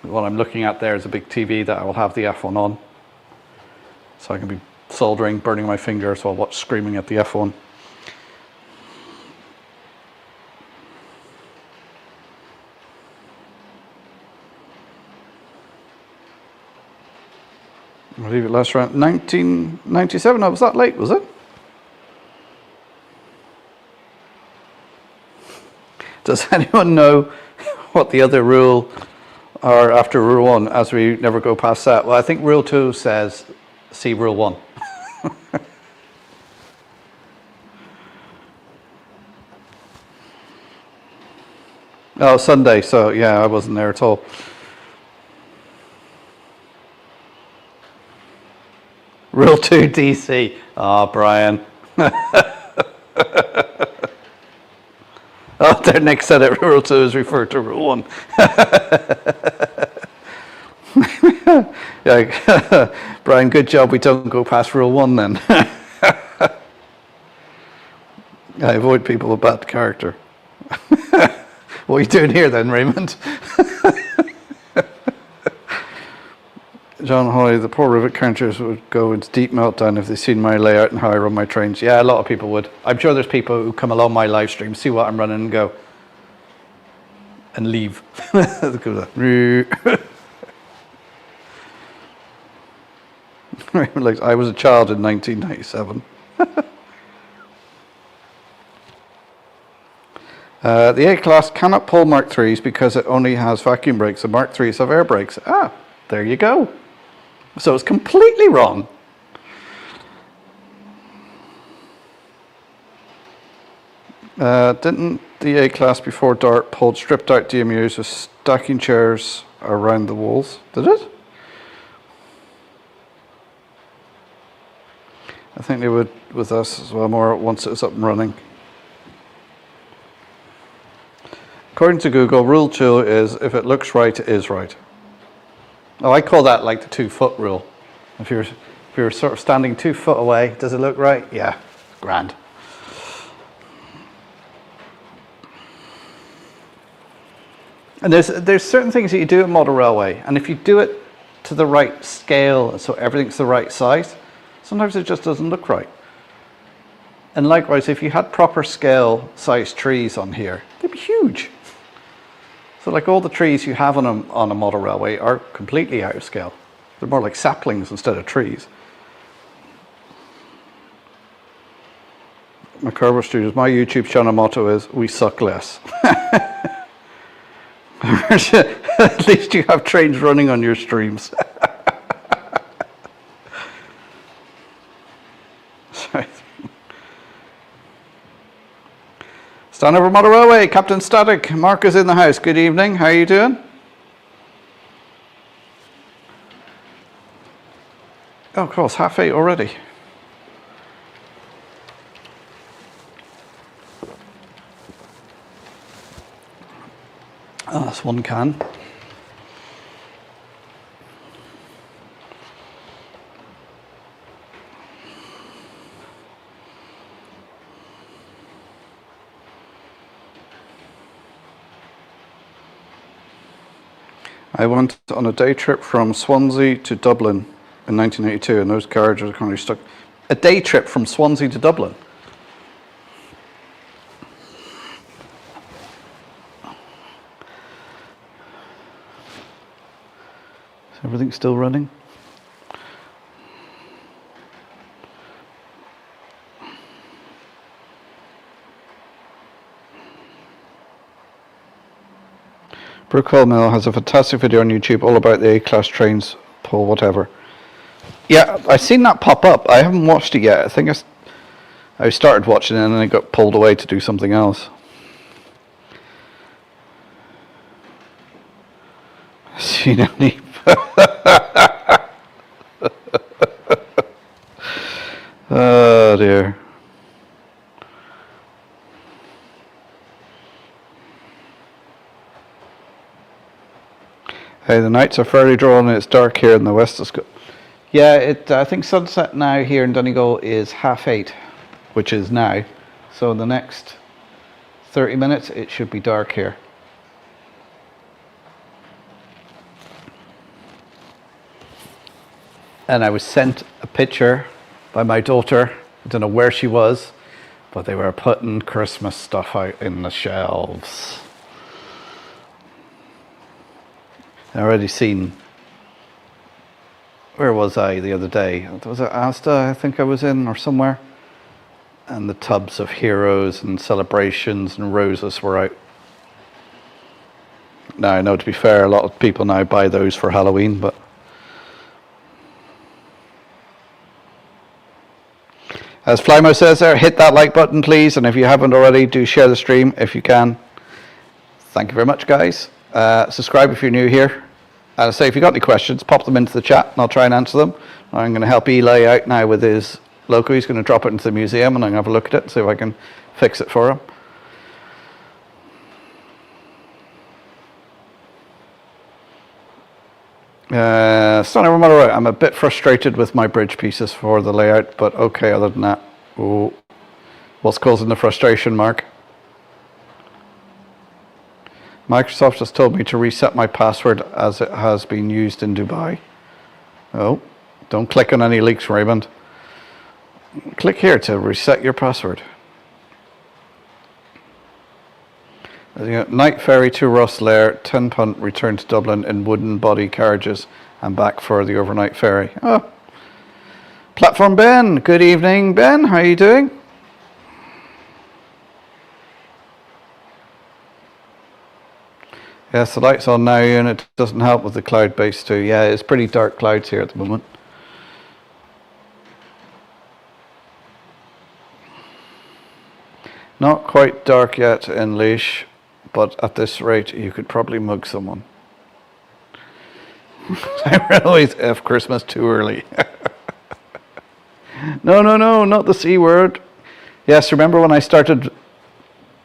What I'm looking at there is a big TV that I will have the F1 on. So I can be soldering, burning my fingers while watch screaming at the F1. I believe it last around 1997. Oh, was that late, was it? Does anyone know what the other rule or after rule 1, as we never go past that. Well, I think rule 2 says see rule 1. Oh, Sunday, so yeah, I wasn't there at all. Rule 2 DC. Oh, Brian. Oh, there, Nick said it. Rule 2 is referred to rule 1. Yeah, Brian, good job we don't go past rule 1 then. I avoid people with bad character. What are you doing here then, Raymond? John Hoy, the poor rivet counters would go into deep meltdown if they seen my layout and how I run my trains. Yeah, a lot of people would. I'm sure there's people who come along my live stream, see what I'm running and go, and leave. Like, I was a child in 1997. The A-Class cannot pull Mark 3s because it only has vacuum brakes. The Mark 3s have air brakes. Ah, there you go. So it's completely wrong. Didn't the A-Class before Dart pulled stripped out DMUs with stacking chairs around the walls? Did it? I think they would with us as well more once it was up and running. According to Google, rule 2 is if it looks right, it is right. Oh, I call that like the 2-foot rule. If you're sort of standing 2 foot away, does it look right? Yeah, grand. And there's certain things that you do at model railway, and if you do it to the right scale, so everything's the right size, sometimes it just doesn't look right. And likewise, if you had proper scale size trees on here, they'd be huge. So like all the trees you have on a model railway are completely out of scale. They're more like saplings instead of trees. McCarver Studios, my YouTube channel motto is, we suck less. At least you have trains running on your streams. Sorry. Stanhover Model Railway, Captain Static, Mark is in the house. Good evening, how are you doing? Oh, of course, 8:30 already. Oh, that's one can. I went on a day trip from Swansea to Dublin in 1982, and those carriages are currently stuck. A day trip from Swansea to Dublin? Is everything still running? Brookhall Mill has a fantastic video on YouTube all about the A-Class trains, pull whatever. Yeah, I've seen that pop up. I haven't watched it yet. I think I started watching it and then I got pulled away to do something else. Seen any? Oh dear. Hey, the nights are fairly drawn and it's dark here in the west of Scotland. Yeah, I think sunset now here in Donegal is 8:30, which is now. So in the next 30 minutes it should be dark here. And I was sent a picture by my daughter. I don't know where she was, but they were putting Christmas stuff out in the shelves. I already seen, where was I the other day? Was it Asda I think I was in, or somewhere? And the tubs of heroes and celebrations and roses were out. Now, I know, to be fair, a lot of people now buy those for Halloween, but as Flymo says there, hit that like button, please. And if you haven't already, do share the stream if you can. Thank you very much, guys. Subscribe if you're new here. And I say, if you've got any questions, pop them into the chat and I'll try and answer them. I'm going to help Eli out now with his logo. He's going to drop it into the museum and I'm going to have a look at it and see if I can fix it for him. I'm a bit frustrated with my bridge pieces for the layout, but okay, other than that. Oh, what's causing the frustration, Mark? Microsoft has told me to reset my password as it has been used in Dubai. Oh, don't click on any links, Raymond. Click here to reset your password. Night ferry to Rosslare, 10 punt, return to Dublin in wooden body carriages and back for the overnight ferry. Oh. Platform Ben, good evening Ben, how are you doing? Yes, the light's on now and it doesn't help with the cloud base too. Yeah, it's pretty dark clouds here at the moment. Not quite dark yet in Laois, but at this rate you could probably mug someone. I always F Christmas too early. No, not the C word. Yes, remember when I started,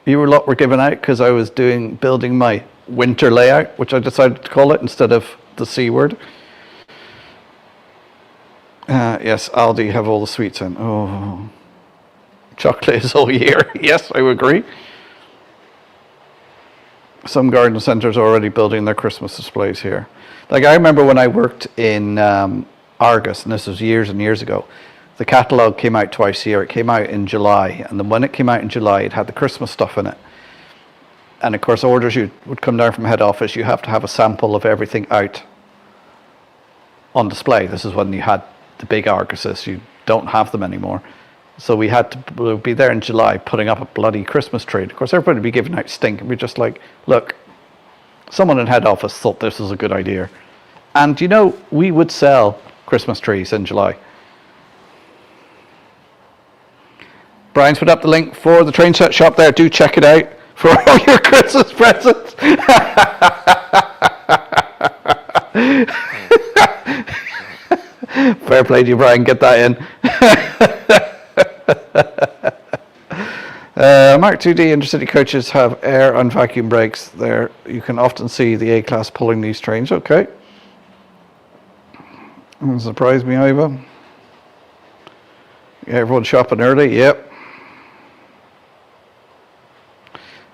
you lot were given out because I was building my winter layout, which I decided to call it instead of the C word. Yes, Aldi have all the sweets in. Oh, chocolate is all year. Yes, I would agree. Some garden centres are already building their Christmas displays here. Like I remember when I worked in Argus, and this was years and years ago, the catalogue came out twice a year. It came out in July, and then when it came out in July, it had the Christmas stuff in it. And of course, orders would come down from head office. You have to have a sample of everything out on display. This is when you had the big Arguses. You don't have them anymore. So we had to be there in July putting up a bloody Christmas tree. Of course, everybody would be giving out stink. And we're just like, look, someone in head office thought this was a good idea. And, you know, we would sell Christmas trees in July. Brian's put up the link for the train set shop there. Do check it out for all your Christmas presents. Fair play to you, Brian. Get that in. Mark 2D intercity coaches have air and vacuum brakes there. You can often see the A-class pulling these trains. Okay. Doesn't surprise me either. Yeah, everyone's shopping early. Yep.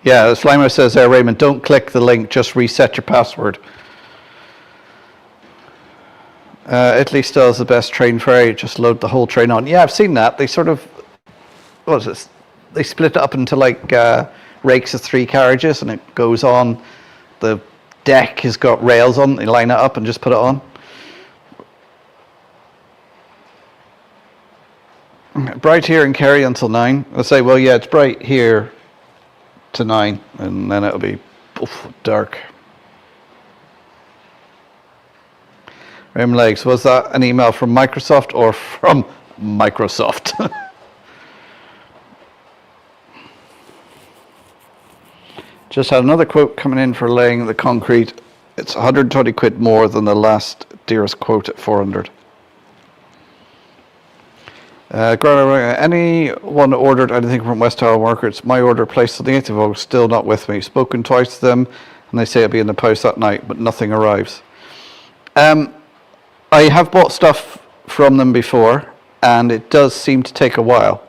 Yeah, as Flymo says there, Raymond, don't click the link, just reset your password. Italy still has the best train ferry, just load the whole train on. Yeah, I've seen that. They sort of, what is this? They split it up into like rakes of 3 carriages and it goes on. The deck has got rails on, they line it up and just put it on. Bright here in Kerry until 9. I'll say, well, yeah, it's bright here to 9 and then it'll be dark. Legs, was that an email from Microsoft or from Microsoft? Just had another quote coming in for laying the concrete. It's 120 quid more than the last dearest quote at 400. Anyone ordered anything from West Isle Workers? My order placed on the 8th of August, still not with me. Spoken twice to them and they say it'll be in the post that night, but nothing arrives. I have bought stuff from them before and it does seem to take a while.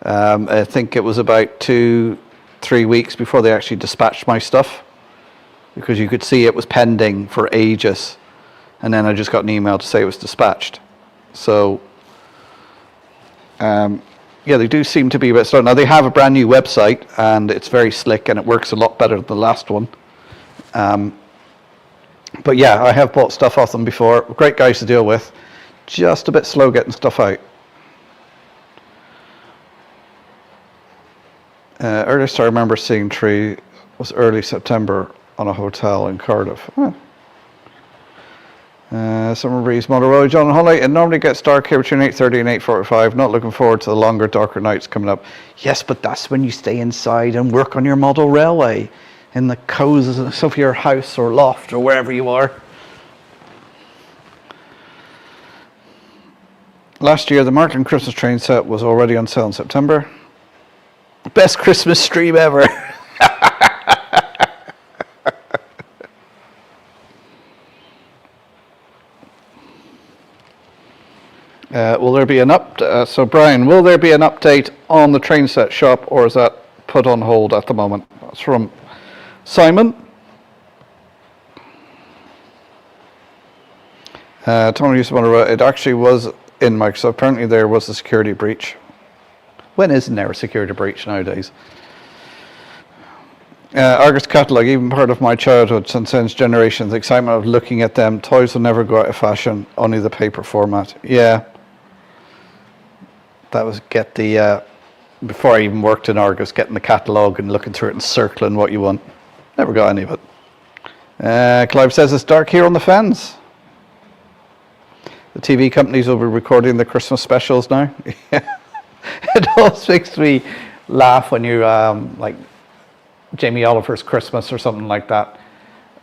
I think it was about 2-3 weeks before they actually dispatched my stuff, because you could see it was pending for ages and then I just got an email to say it was dispatched. So yeah, they do seem to be a bit slow. Now they have a brand new website and it's very slick and it works a lot better than the last one. But yeah, I have bought stuff off them before. Great guys to deal with. Just a bit slow getting stuff out. Earliest I remember seeing tree was early September. on a hotel in Cardiff. Huh. Summer breeze, Motorola, John and Holly. It normally gets dark here between 8:30 and 8:45. Not looking forward to the longer, darker nights coming up. Yes, but that's when you stay inside and work on your model railway in the cozies of your house or loft or wherever you are. Last year, the Markland Christmas train set was already on sale in September. Best Christmas stream ever. Will there be an so Brian, will there be an update on the train set shop, or is that put on hold at the moment? That's from Simon. Tony used to wonder, it actually was in Microsoft. Apparently there was a security breach. When isn't there a security breach nowadays? Argus catalogue, even part of my childhood, transcends generations. The excitement of looking at them. Toys will never go out of fashion, only the paper format. Yeah. That was before I even worked in Argus, getting the catalogue and looking through it and circling what you want. Never got any of it. Clive says it's dark here on the fens. The TV companies will be recording the Christmas specials now. It always makes me laugh when you like Jamie Oliver's Christmas or something like that.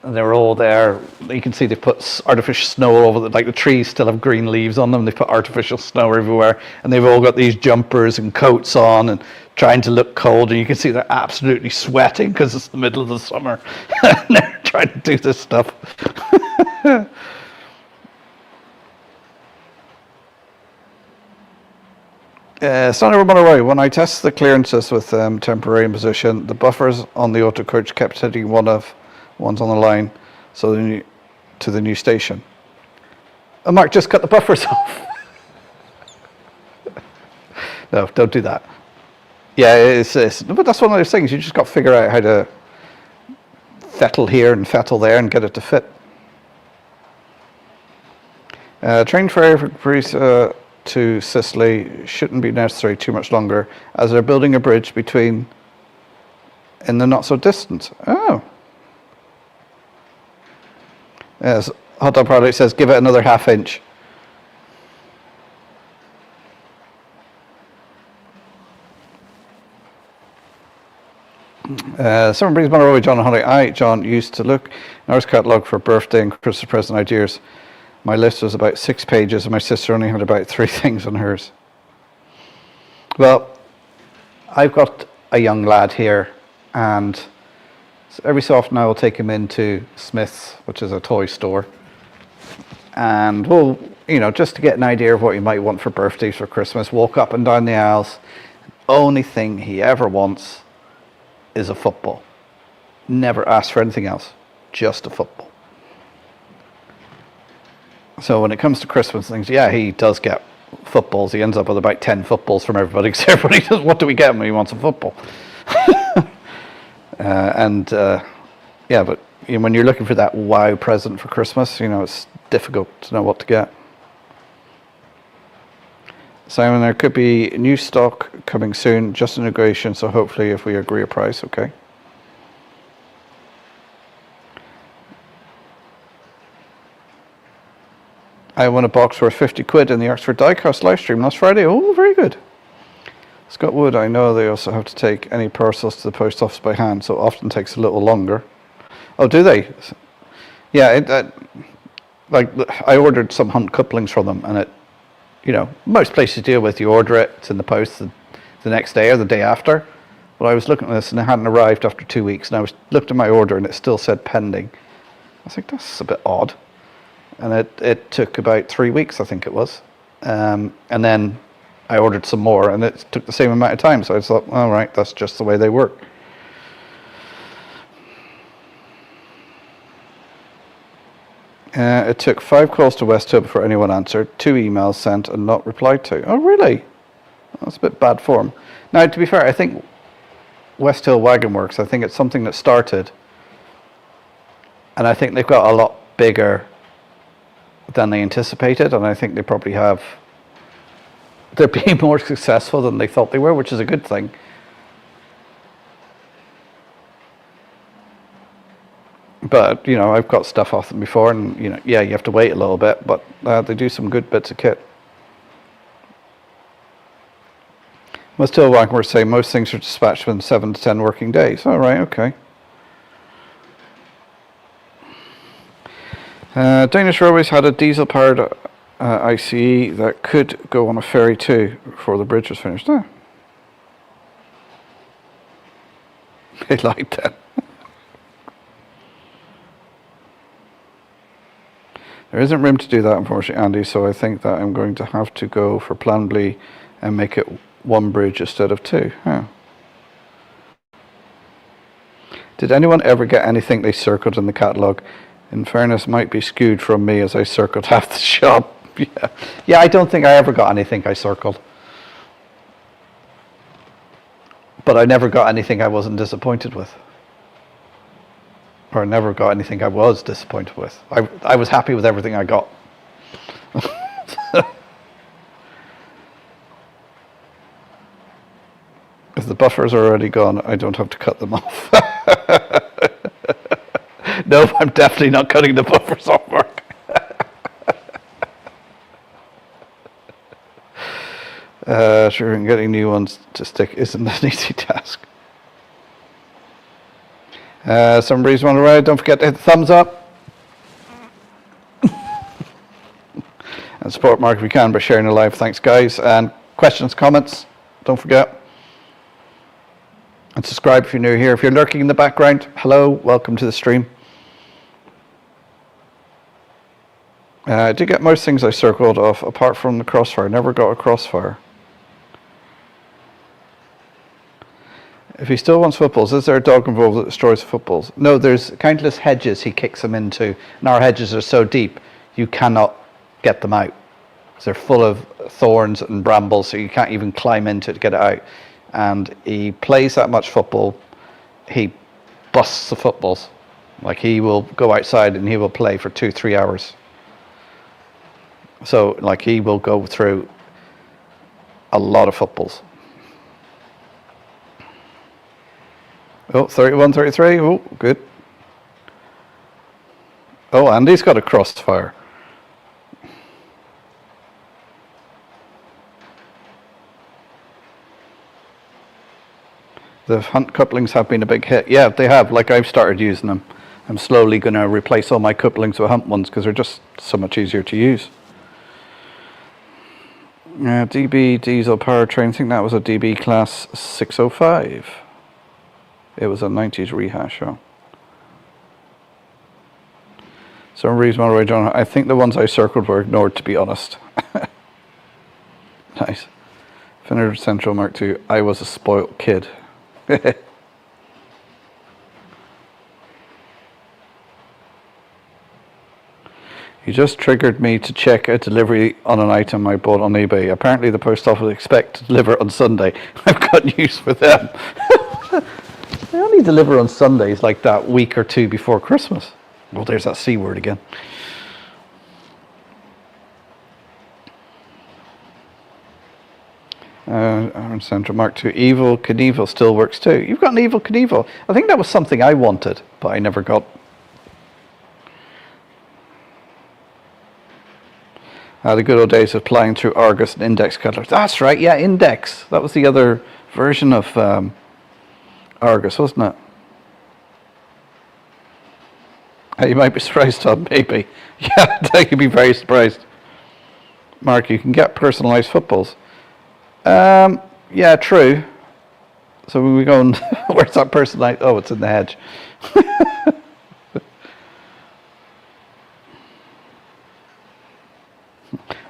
And they're all there. You can see they put artificial snow over like the trees still have green leaves on them. They put artificial snow everywhere, and they've all got these jumpers and coats on and trying to look cold. And you can see they're absolutely sweating because it's the middle of the summer. And they're trying to do this stuff. It's not everyone away. When I tested the clearances with temporary imposition, the buffers on the auto coach kept hitting ones on the line, so to the new station. And Mark, just cut the buffers off. No, don't do that. Yeah, but that's one of those things. You just got to figure out how to fettle here and fettle there and get it to fit. Train ferry for Greece to Sicily shouldn't be necessary too much longer, as they're building a bridge in the not so distant. Oh. Yes, Hot Dog Product says give it another ½ inch. Summer Breeze Monroe, John and Holly. John, used to look in our catalogue for birthday and Christmas present ideas. My list was about 6 pages, and my sister only had about 3 things on hers. Well, I've got a young lad here, and every so often I will take him into Smith's, which is a toy store, and we'll, just to get an idea of what he might want for birthdays, for Christmas, walk up and down the aisles. Only thing he ever wants is a football. Never asks for anything else, just a football. So when it comes to Christmas things, yeah, he does get footballs. He ends up with about 10 footballs from everybody, except everybody says, what do we get him? He wants a football. Yeah, but when you're looking for that wow present for Christmas, it's difficult to know what to get. Simon, there could be new stock coming soon, just a negotiation, so hopefully if we agree a price, okay. I won a box worth 50 quid in the Oxford Diecast livestream last Friday. Oh, very good. Scott Wood, I know they also have to take any parcels to the post office by hand, so it often takes a little longer. Oh, do they? Yeah, like I ordered some Hunt couplings from them, and it, most places deal with, you order it, it's in the post the next day or the day after. But I was looking at this and it hadn't arrived after 2 weeks, and I looked at my order and it still said pending. I was like, that's a bit odd. And it took about 3 weeks, I think it was. And then I ordered some more, and it took the same amount of time. So I thought, all right, that's just the way they work. It took 5 calls to West Hill before anyone answered, 2 emails sent and not replied to. Oh, really? That's a bit bad form. Now, to be fair, I think West Hill Wagon Works, I think it's something that started, and I think they've got a lot bigger than they anticipated, and I think they probably have, they're being more successful than they thought they were, which is a good thing. But, you know, I've got stuff off them before, and, you know, yeah, you have to wait a little bit, but they do some good bits of kit. But still, like we're saying, most things are dispatched within 7 to 10 working days. All right, okay. Danish Railways had a diesel-powered ICE that could go on a ferry too before the bridge was finished. Oh. They liked that. There isn't room to do that, unfortunately, Andy, so I think that I'm going to have to go for Plan B and make it one bridge instead of two. Huh. Did anyone ever get anything they circled in the catalogue? In fairness, might be skewed from me as I circled half the shop. Yeah, I don't think I ever got anything I circled. But I never got anything I wasn't disappointed with. Or I never got anything I was disappointed with. I was happy with everything I got. If the buffers are already gone, I don't have to cut them off. No, I'm definitely not cutting the buffers off, Mark. Sure, and getting new ones to stick isn't an easy task. Somebody's wondering why, don't forget to hit the thumbs up. And support Mark if you can by sharing the live. Thanks, guys. And questions, comments, don't forget. And subscribe if you're new here. If you're lurking in the background, hello, welcome to the stream. I did get most things I circled off, apart from the crossfire. Never got a crossfire. If he still wants footballs, is there a dog involved that destroys the footballs? No, there's countless hedges he kicks them into. And our hedges are so deep, you cannot get them out. They're full of thorns and brambles, so you can't even climb into it to get it out. And he plays that much football, he busts the footballs. Like, he will go outside and he will play for 2-3 hours. So, like, he will go through a lot of footballs. Oh, 31, 33. Oh, good. Oh, Andy's got a crossfire. The hunt couplings have been a big hit. Yeah, they have. Like, I've started using them. I'm slowly going to replace all my couplings with hunt ones because they're just so much easier to use. DB diesel powertrain. I think that was a DB class 605. It was a 90s rehash show. Some reason why I don't. I think the ones I circled were ignored, to be honest. Nice. Finner Central Mark II. I was a spoilt kid. You just triggered me to check a delivery on an item I bought on eBay. Apparently the post office expect to deliver on Sunday. I've got news for them. They only deliver on Sundays like that week or two before Christmas. Well, there's that C word again. Iron Central Mark II. Evil Knievel still works too. You've got an Evil Knievel. I think that was something I wanted, but I never got. The good old days of flying through Argus and Index catalogs. That's right, yeah, Index. That was the other version of Argus, wasn't it? You might be surprised, Todd, maybe. Yeah, you'd be very surprised. Mark, you can get personalised footballs. Yeah, true. So when we go and where's that personalised? Oh, it's in the hedge.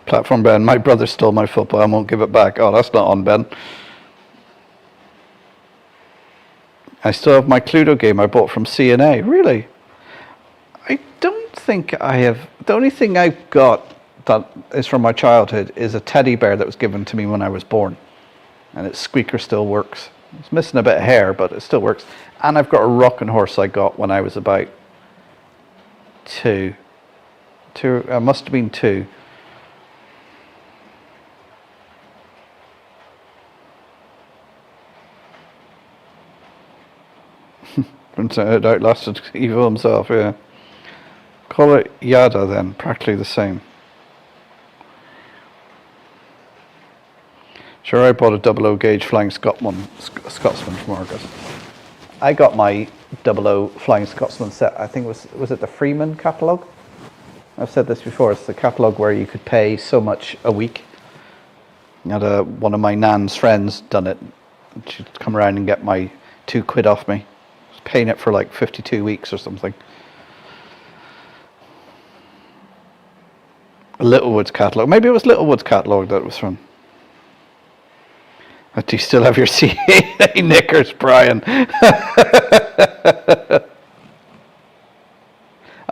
Platform Ben, my brother stole my football, I won't give it back. Oh, that's not on, Ben. I still have my Cluedo game I bought from C&A. Really? I don't think I have. The only thing I've got that is from my childhood is a teddy bear that was given to me when I was born. And its squeaker still works. It's missing a bit of hair, but it still works. And I've got a rocking horse I got when I was about two. I must have been 2. It outlasted Evo himself, yeah. Call it Yada then, practically the same. Sure, I bought a 00 gauge Flying Scotsman from Argos. I got my 00 Flying Scotsman set, I think was it the Freeman catalogue? I've said this before, it's the catalogue where you could pay so much a week. Had one of my nan's friends done it. She'd come around and get my £2 off me. I was paying it for like 52 weeks or something. A Littlewoods catalogue. Maybe it was Littlewoods catalogue that it was from. Do you still have your CAA knickers, Brian?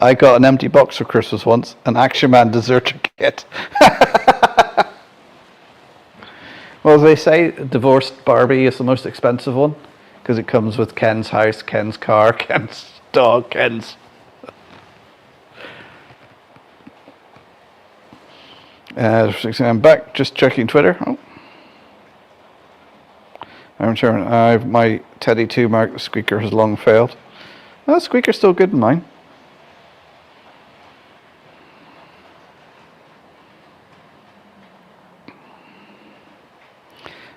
I got an empty box for Christmas once, an Action Man deserter kit. Well, they say divorced Barbie is the most expensive one because it comes with Ken's house, Ken's car, Ken's dog, Ken's. I'm back, just checking Twitter. Oh. I'm sure my Teddy 2 Mark the Squeaker has long failed. Oh, the Squeaker's still good in mine.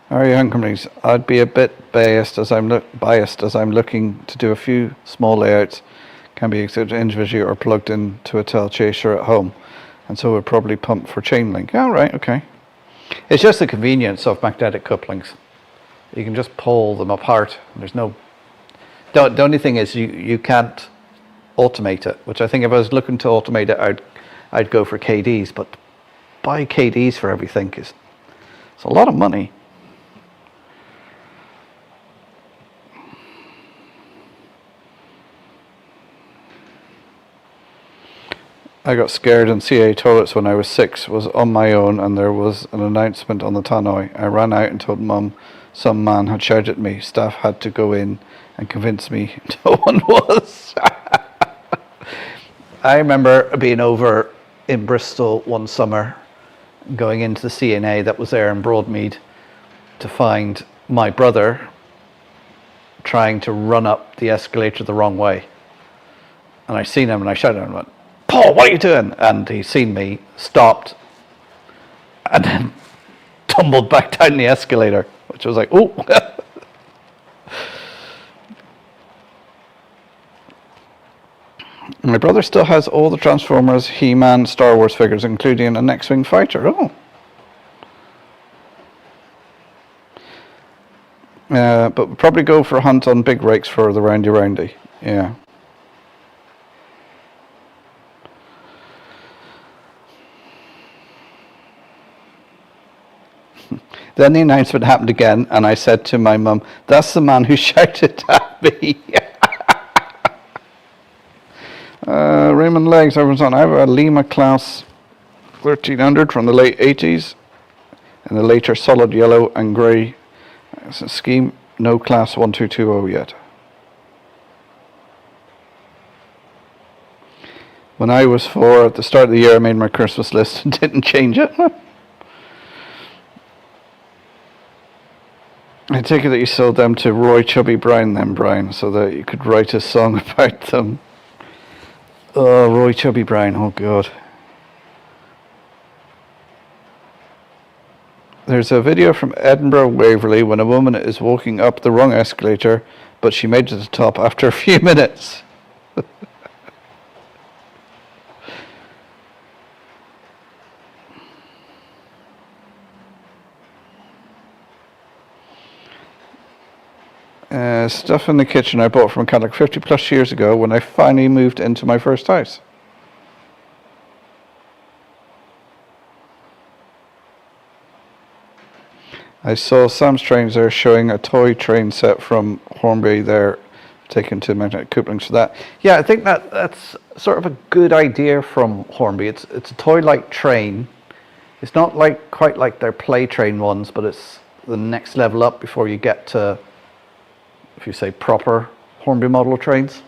Our young companies, I'd be a bit biased as I'm looking to do a few small layouts, can be executed individually or plugged into a tel chaser at home, and so would probably pump for chain link. Oh, right, okay. It's just the convenience of magnetic couplings. You can just pull them apart. There's no. The only thing is you can't automate it, which I think if I was looking to automate it, I'd go for KDs, but buy KDs for everything is it's a lot of money. I got scared in CA toilets when I was 6, was on my own, and there was an announcement on the tannoy. I ran out and told Mum some man had shouted at me. Staff had to go in and convince me no one was. I remember being over in Bristol one summer, going into the CNA that was there in Broadmead to find my brother trying to run up the escalator the wrong way. And I seen him and I shouted at him and went, "Paul, what are you doing?" And he seen me, stopped, and then tumbled back down the escalator, which was like, oh. My brother still has all the Transformers, He-Man, Star Wars figures, including an X-Wing fighter. Oh. But we'll probably go for a hunt on big rakes for the roundy. Yeah. Then the announcement happened again, and I said to my mum, "That's the man who shouted at me." Raymond Legs, everyone's on. I have a Lima Class 1300 from the late 80s, in the later solid yellow and grey scheme. No Class 1220 yet. When I was 4, at the start of the year, I made my Christmas list and didn't change it. I take it that you sold them to Roy Chubby Brown then, Brian, so that you could write a song about them. Oh, Roy Chubby Brown, oh God. There's a video from Edinburgh Waverley when a woman is walking up the wrong escalator, but she made it to the top after a few minutes. Stuff in the kitchen I bought from a Cadillac 50 plus years ago when I finally moved into my first house. I saw Sam's Trains there showing a toy train set from Hornby there, taken to magnetic couplings for that. Yeah, I think that's sort of a good idea from Hornby. It's a toy-like train. It's not quite like their play train ones, but it's the next level up before you get to, if you say, proper Hornby model trains.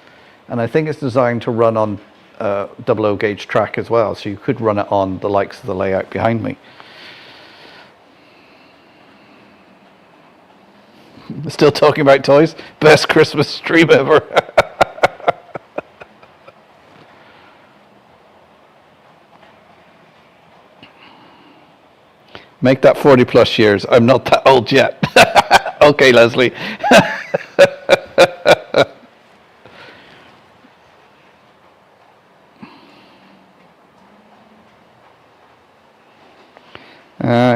And I think it's designed to run on 00 gauge track as well, so you could run it on the likes of the layout behind me. Still talking about toys. Best Christmas stream ever. Make that 40 plus years. I'm not that old yet. Okay, Leslie.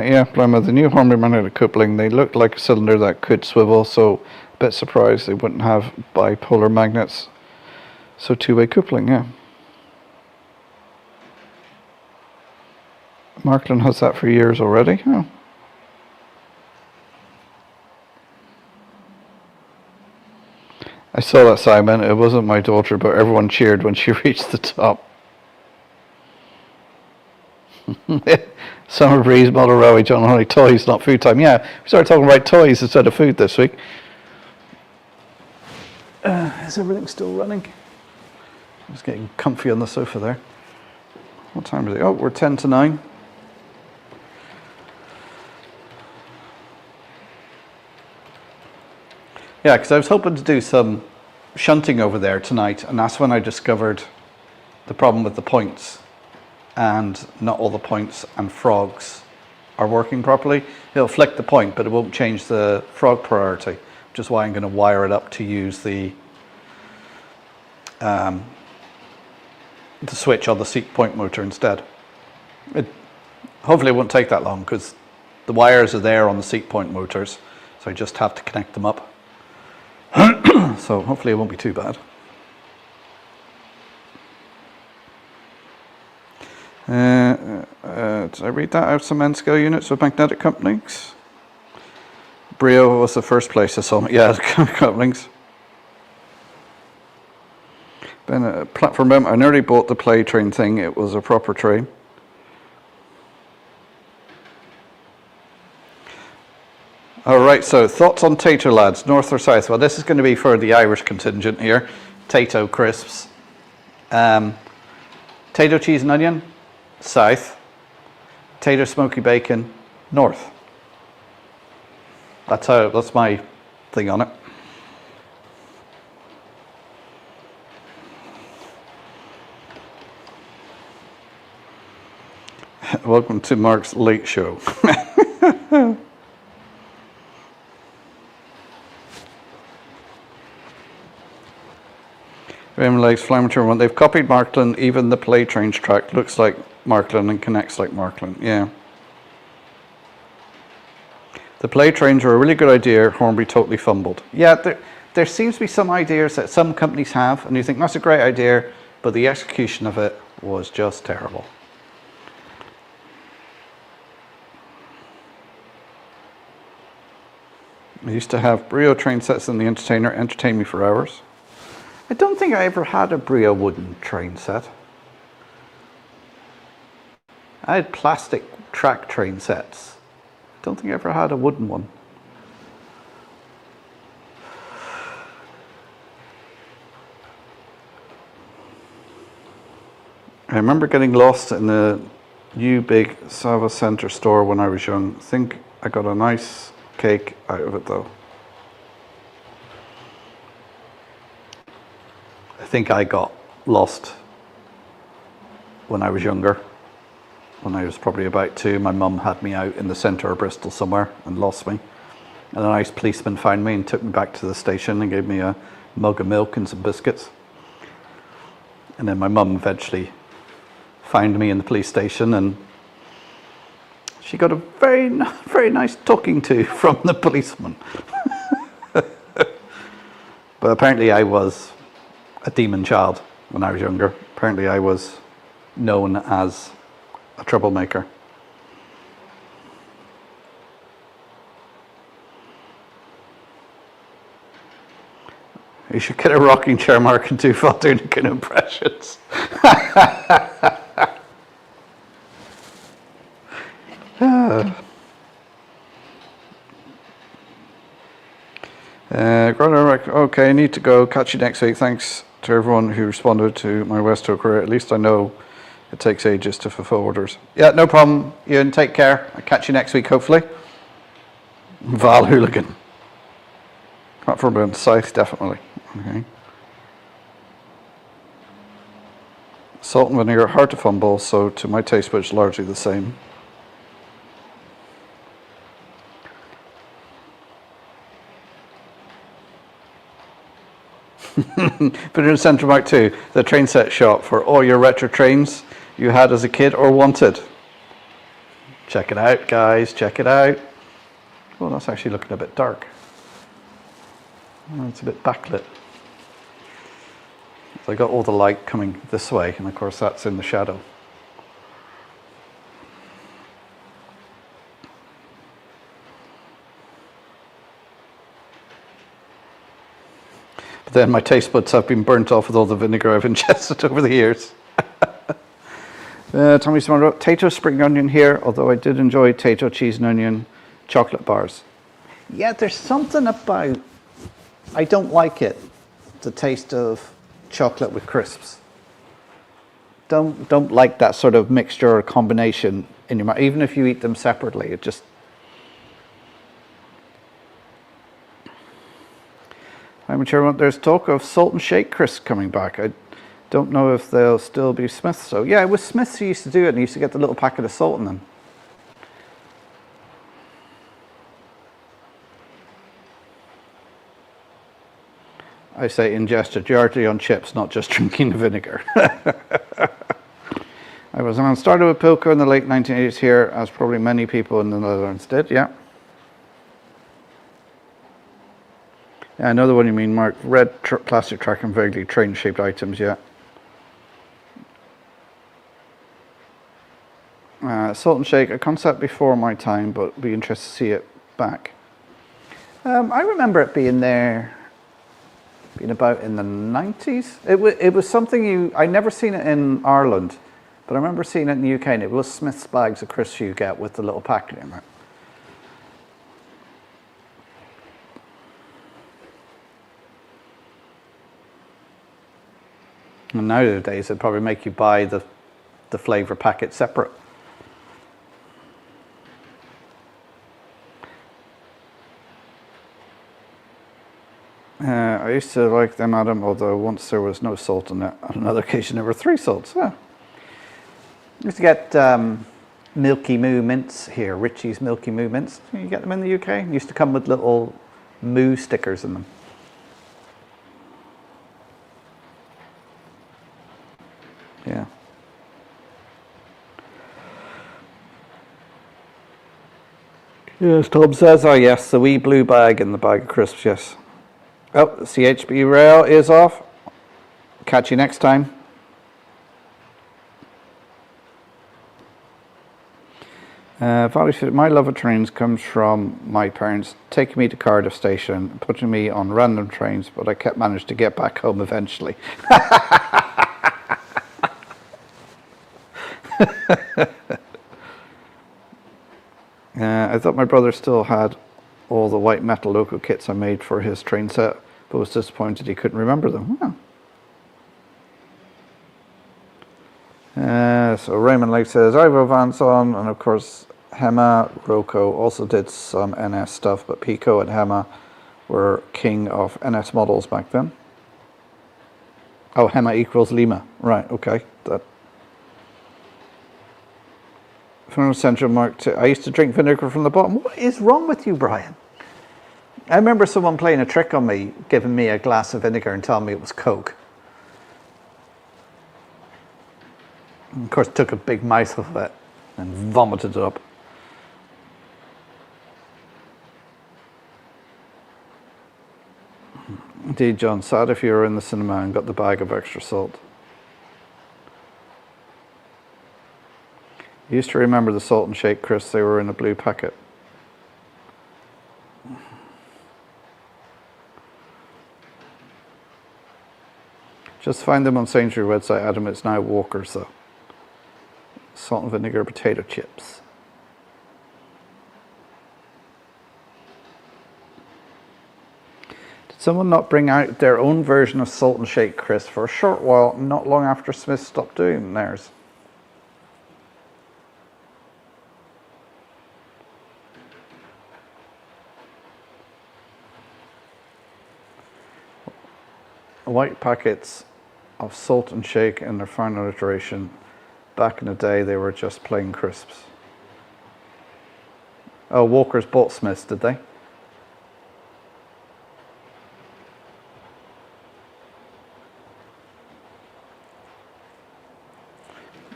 Yeah, Plymouth, the new Hornby magnetic coupling, they look like a cylinder that could swivel, so a bit surprised they wouldn't have bipolar magnets. So two-way coupling, yeah. Markland has that for years already. Oh. I saw that, Simon. It wasn't my daughter, but everyone cheered when she reached the top. Summer Breeze, Model Railway, John Honey, toys, not food time. Yeah, we started talking about toys instead of food this week. Is everything still running? I'm just getting comfy on the sofa there. What time is it? Oh, we're 10 to 9. Yeah, because I was hoping to do some shunting over there tonight, and that's when I discovered the problem with the points. And not all the points and frogs are working properly. It'll flick the point, but it won't change the frog priority, which is why I'm going to wire it up to use the switch on the seat point motor instead. Hopefully it won't take that long because the wires are there on the seat point motors, so I just have to connect them up. So hopefully it won't be too bad. Did I read that out? Some end scale units with magnetic couplings. Brio was the first place I saw them. Yeah, couplings. Then a platform I nearly bought the play train thing. It was a proper train. All right, so thoughts on Tato, lads, north or south? Well, this is going to be for the Irish contingent here. Tato crisps. Tato cheese and onion, south. Tato smoky bacon, north. That's my thing on it. Welcome to Mark's late show. Raymond likes Flameter one. They've copied Markland. Even the play trains track looks like Markland and connects like Markland. Yeah. The play trains were a really good idea. Hornby totally fumbled. Yeah, there seems to be some ideas that some companies have, and you think that's a great idea, but the execution of it was just terrible. I used to have Brio train sets in the Entertainer, entertained me for hours. I don't think I ever had a Brio wooden train set. I had plastic track train sets. I don't think I ever had a wooden one. I remember getting lost in the new big Sava Centre store when I was young. I think I got a nice cake out of it though. I think I got lost when I was younger. When I was probably about 2, my mum had me out in the centre of Bristol somewhere and lost me. And a nice policeman found me and took me back to the station and gave me a mug of milk and some biscuits. And then my mum eventually found me in the police station, and she got a very nice talking to from the policeman. But apparently I was a demon child when I was younger. Apparently I was known as a troublemaker. You should get a rocking chair, Mark, and do Father Nick impressions. Okay, I need to go. Catch you next week. Thanks to everyone who responded to my Westo career. At least I know it takes ages to fulfill orders. Yeah, no problem, Ian. Take care. I'll catch you next week, hopefully. Val Hooligan. Not from down south, definitely. Okay. Salt and vinegar, hard to fumble, so to my taste buds, largely the same. Vinegar Centre Mark 2, the train set shop for all your retro trains you had as a kid or wanted. Check it out, guys, check it out. Oh, that's actually looking a bit dark. Oh, it's a bit backlit. So I got all the light coming this way, and of course that's in the shadow. But then my taste buds have been burnt off with all the vinegar I've ingested over the years. Tommy Smart, Tato spring onion here, although I did enjoy Tato cheese and onion chocolate bars. Yeah, there's something about, I don't like it, the taste of chocolate with crisps. Don't like that sort of mixture or combination in your mouth, even if you eat them separately. It just. I'm sure there's talk of salt and shake crisps coming back. I don't know if they'll still be Smith's. So yeah, it was Smith's who used to do it, and he used to get the little packet of salt in them. I say ingest a majority on chips, not just drinking the vinegar. I was on started with Pilco in the late 1980s here, as probably many people in the Netherlands did, yeah. Yeah, another one you mean, Mark. Red plastic track and vaguely train-shaped items, yeah. Salt and shake, a concept before my time, but be interested to see it back. I remember it being there, being about in the 90s. It was something I never seen it in Ireland, but I remember seeing it in the UK, and it was Smith's bags of crisps you get with the little packet in it. And nowadays, they'd probably make you buy the flavour packet separate. I used to like them, Adam, although once there was no salt in it. On another occasion, there were 3 salts. Yeah. I used to get Milky Moo mints here, Richie's Milky Moo mints. You get them in the UK. They used to come with little moo stickers in them. Yeah. Yes, Tom says, oh yes, the wee blue bag in the bag of crisps, yes. Oh, the CHB rail is off. Catch you next time. My love of trains comes from my parents taking me to Cardiff station, putting me on random trains, but I kept managed to get back home eventually. I thought my brother still had all the white metal local kits I made for his train set, but was disappointed he couldn't remember them. So Raymond Lake says, Ivo Vanson, and of course Hema Rocco also did some NS stuff, but Pico and Hema were king of NS models back then. Oh, Hema equals Lima. Right, okay. From Central Mark 2. I used to drink vinegar from the bottom. What is wrong with you, Brian? I remember someone playing a trick on me, giving me a glass of vinegar and telling me it was Coke. And of course, took a big mouthful of it and vomited it up. Indeed, John, sad if you were in the cinema and got the bag of extra salt. I used to remember the salt and shake crisps, they were in a blue packet. Just find them on Sainsbury's website, Adam. It's now Walker's though. Salt and vinegar potato chips. Did someone not bring out their own version of salt and shake crisps for a short while, not long after Smith stopped doing theirs? white packets of salt and shake in their final iteration. Back in the day, they were just plain crisps. Oh, Walker's bought Smiths, did they?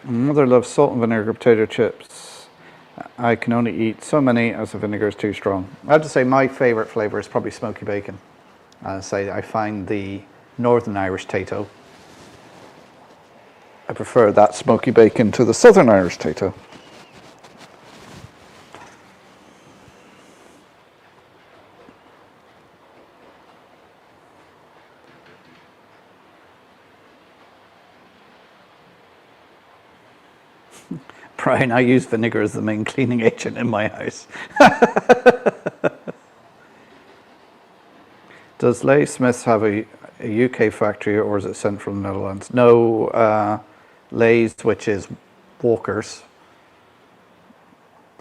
Mother loves salt and vinegar potato chips. I can only eat so many as the vinegar is too strong. I have to say my favourite flavour is probably smoky bacon. I find the Northern Irish tato. I prefer that smoky bacon to the Southern Irish tato. Brian, I use vinegar as the main cleaning agent in my house. Does Leigh Smiths have a UK factory, or is it sent from the Netherlands? No, Leigh's, which is Walker's.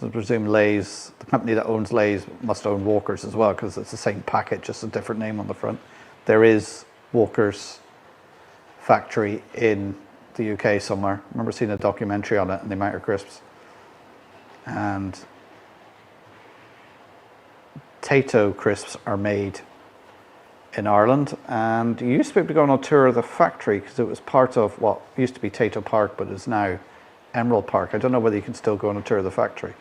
I presume Leigh's, the company that owns Leigh's, must own Walker's as well, because it's the same packet, just a different name on the front. There is Walker's factory in the UK somewhere. I remember seeing a documentary on it and the amount of crisps. And Tato crisps are made in Ireland, and you used to be able to go on a tour of the factory because it was part of what used to be Tato Park but is now Emerald Park. I don't know whether you can still go on a tour of the factory,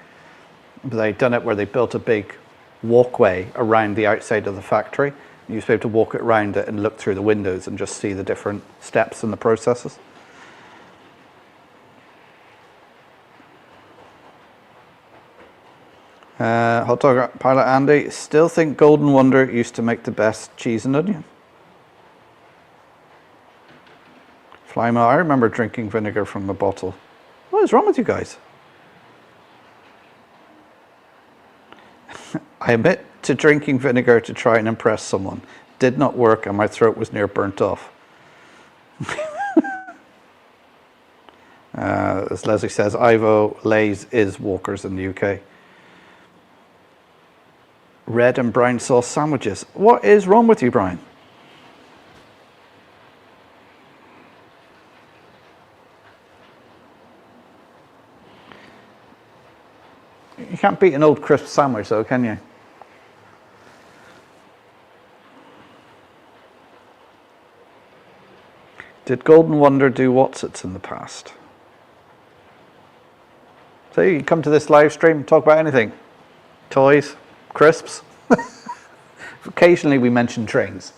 but they'd done it where they built a big walkway around the outside of the factory. You used to be able to walk around it and look through the windows and just see the different steps and the processes. Hot dog pilot Andy, still think Golden Wonder used to make the best cheese and onion. Flymo, I remember drinking vinegar from the bottle. What is wrong with you guys? I admit to drinking vinegar to try and impress someone. Did not work and my throat was near burnt off. As Leslie says, Ivo, Lay's is Walker's in the UK. Red and brown sauce sandwiches. What is wrong with you, Brian? You can't beat an old crisp sandwich though, can you? Did Golden Wonder do Wotsits in the past? So you come to this live stream, talk about anything. Toys, crisps. Occasionally we mention trains.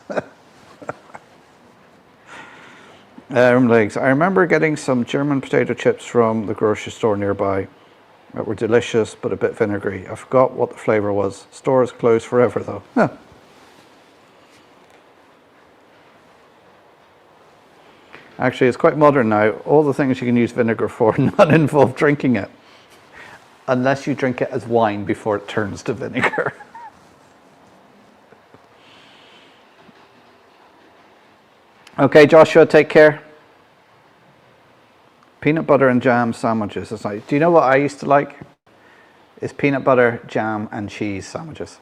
Legs. I remember getting some German potato chips from the grocery store nearby that were delicious but a bit vinegary. I forgot what the flavour was. Store is closed forever though. Huh. Actually, it's quite modern now. All the things you can use vinegar for not involve drinking it. Unless you drink it as wine before it turns to vinegar. Okay, Joshua, take care. Peanut butter and jam sandwiches. That's nice. Do you know what I used to like? Is peanut butter, jam and cheese sandwiches.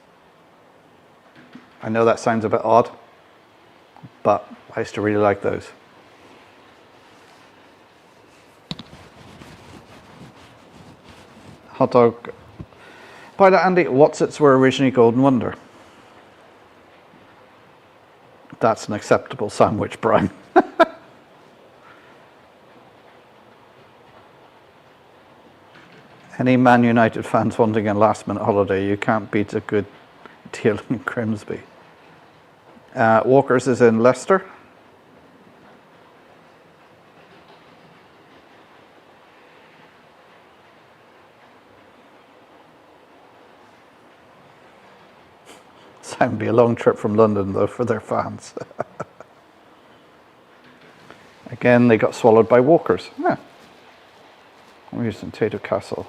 I know that sounds a bit odd, but I used to really like those. Hot dog. By the Andy, Wotsits were originally Golden Wonder. That's an acceptable sandwich, Brian. Any Man United fans wanting a last minute holiday, you can't beat a good deal in Grimsby. Walker's is in Leicester. It would be a long trip from London though for their fans. Again, they got swallowed by Walkers. Yeah. We're using Tato Castle.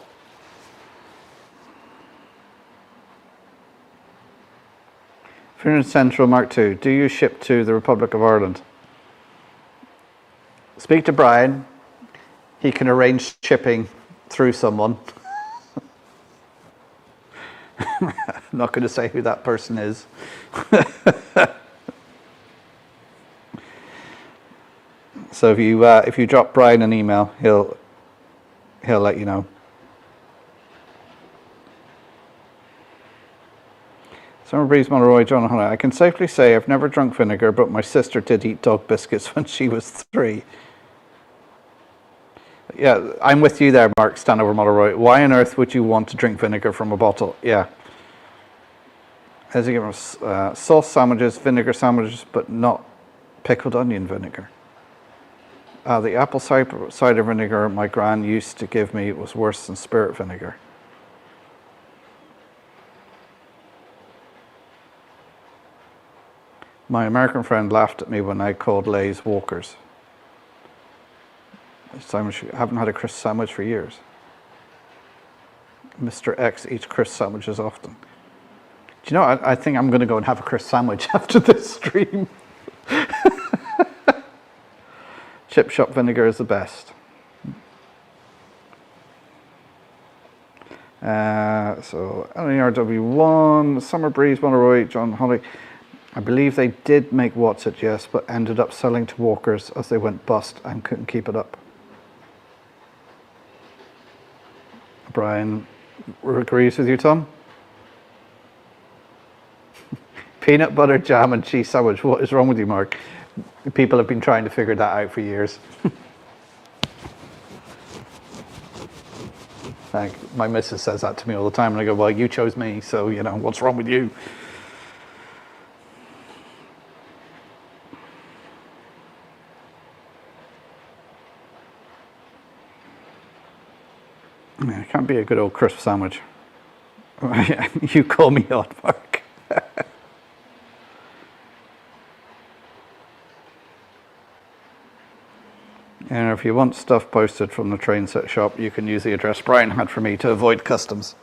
Finland Central Mark II. Do you ship to the Republic of Ireland? Speak to Brian. He can arrange shipping through someone. I'm not going to say who that person is. So if you drop Brian an email, he'll let you know. Summer Breeze, Monroy, John Hunter. I can safely say I've never drunk vinegar, but my sister did eat dog biscuits when she was 3. Yeah, I'm with you there, Mark Stanover Monroy. Why on earth would you want to drink vinegar from a bottle? Yeah. As you give sauce sandwiches, vinegar sandwiches, but not pickled onion vinegar. The apple cider vinegar my gran used to give me was worse than spirit vinegar. My American friend laughed at me when I called Lay's Walkers. Sandwich, haven't had a crisp sandwich for years. Mr. X eats crisp sandwiches often. Do you know, I think I'm going to go and have a crisp sandwich after this stream. Chip shop vinegar is the best. So, NERW1, Summer Breeze, Monroy, John Holly. I believe they did make Watset, yes, but ended up selling to Walkers as they went bust and couldn't keep it up. Brian agrees with you, Tom. Peanut butter, jam and cheese sandwich. What is wrong with you, Mark? People have been trying to figure that out for years. Like, my missus says that to me all the time, and I go, well, you chose me, so, you know, what's wrong with you? Yeah, it can't be a good old crisp sandwich. You call me odd, Mark. And if you want stuff posted from the train set shop, you can use the address Brian had for me to avoid customs.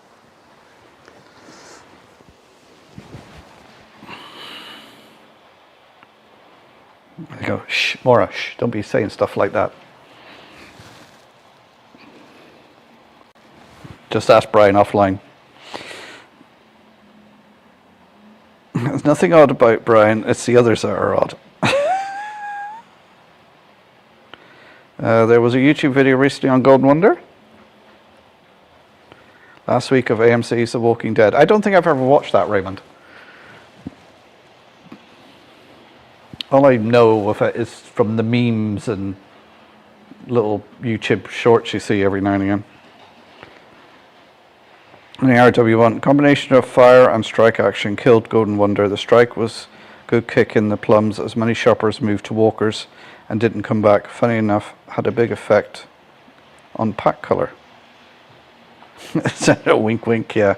I go, shh, Maura, shh, don't be saying stuff like that. Just ask Brian offline. There's nothing odd about Brian, it's the others that are odd. There was a YouTube video recently on Golden Wonder. Last week of AMC's The Walking Dead. I don't think I've ever watched that, Raymond. All I know of it is from the memes and little YouTube shorts you see every now and again. In the RW1, combination of fire and strike action killed Golden Wonder. The strike was a good kick in the plums as many shoppers moved to Walkers and didn't come back. Funny enough, had a big effect on pack colour. A wink wink, yeah.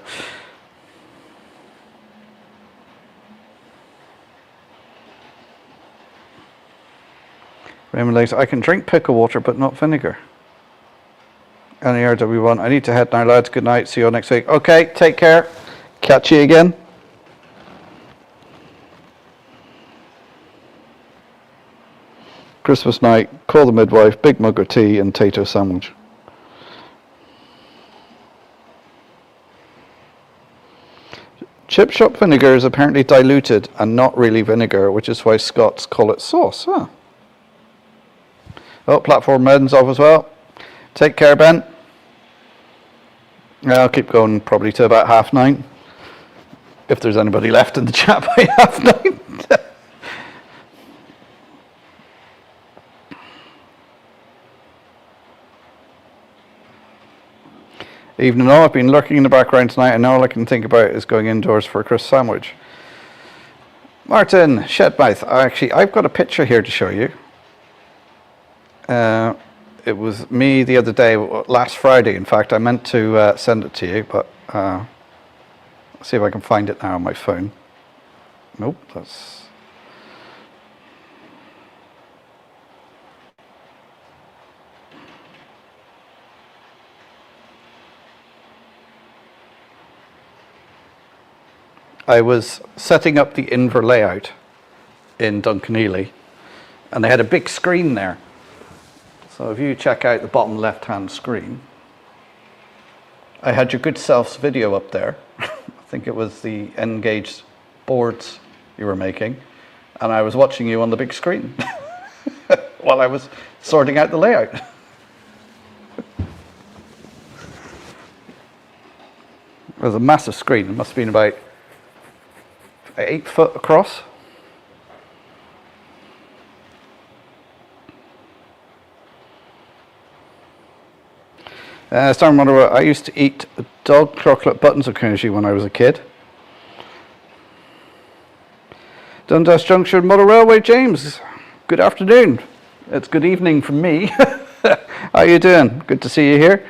Raymond Lakes, I can drink pickle water but not vinegar. NERW1, I need to head now, lads. Good night. See you all next week. Okay, take care. Catch you again. Christmas night, call the midwife, big mug of tea and tato sandwich. Chip shop vinegar is apparently diluted and not really vinegar, which is why Scots call it sauce. Huh. Oh, platform med's off as well. Take care, Ben. I'll keep going probably to about 9:30. If there's anybody left in the chat by 9:30. Evening all, I've been lurking in the background tonight and all I can think about is going indoors for a crisp sandwich. Martin Shedmouth, I've got a picture here to show you. It was me the other day, last Friday in fact. I meant to send it to you, but let's see if I can find it now on my phone. Nope, that's... I was setting up the Inver layout in Duncanely, and they had a big screen there. So if you check out the bottom left-hand screen, I had your good self's video up there. I think it was the N-gauge boards you were making, and I was watching you on the big screen. while I was sorting out the layout. It was a massive screen. It must have been about 8 foot across. I still remember I used to eat dog chocolate buttons occasionally when I was a kid. Dundas Junction Model Railway, James. Good afternoon. It's good evening from me. How you doing? Good to see you here.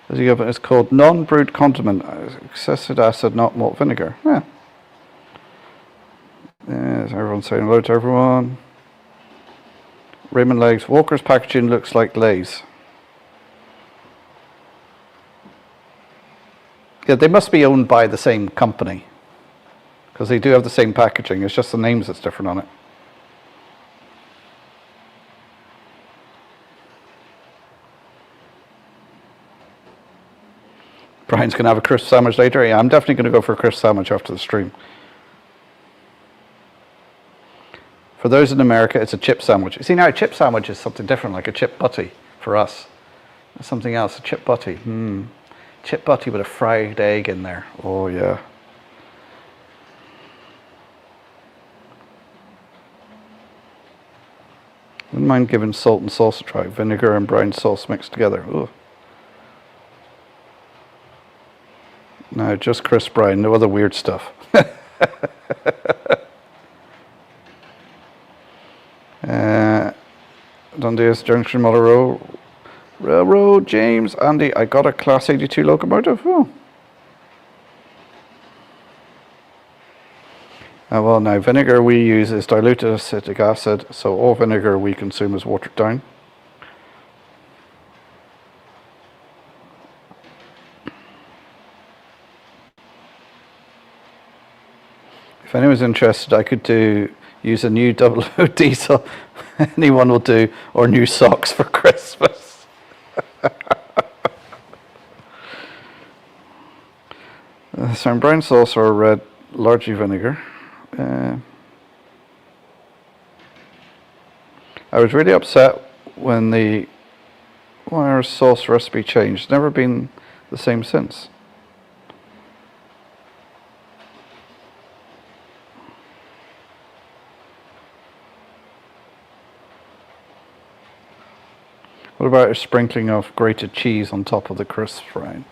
As you go, it's called non-brewed condiment, excessive acid, not malt vinegar. Yeah. Yes, everyone's saying hello to everyone. Raymond Legs, Walker's packaging looks like Lay's. Yeah, they must be owned by the same company, because they do have the same packaging, it's just the names that's different on it. Brian's going to have a crisp sandwich later. Yeah, I'm definitely going to go for a crisp sandwich after the stream. For those in America, it's a chip sandwich. You see, now a chip sandwich is something different, like a chip butty for us. It's something else, a chip butty. Chip butty with a fried egg in there. Oh, yeah. Wouldn't mind giving salt and sauce a try. Vinegar and brown sauce mixed together. Ooh. No, just crisp brown, no other weird stuff. Dundas Junction Model Railroad, James, Andy, I got a Class 82 locomotive. Oh. Well, now vinegar we use is diluted acetic acid, so all vinegar we consume is watered down. If anyone's interested, I could use a new 00 diesel. Anyone will do, or new socks for Christmas. Some brown sauce or red, largely vinegar. I was really upset when the wire sauce recipe changed. It's never been the same since. What about a sprinkling of grated cheese on top of the crisp fry?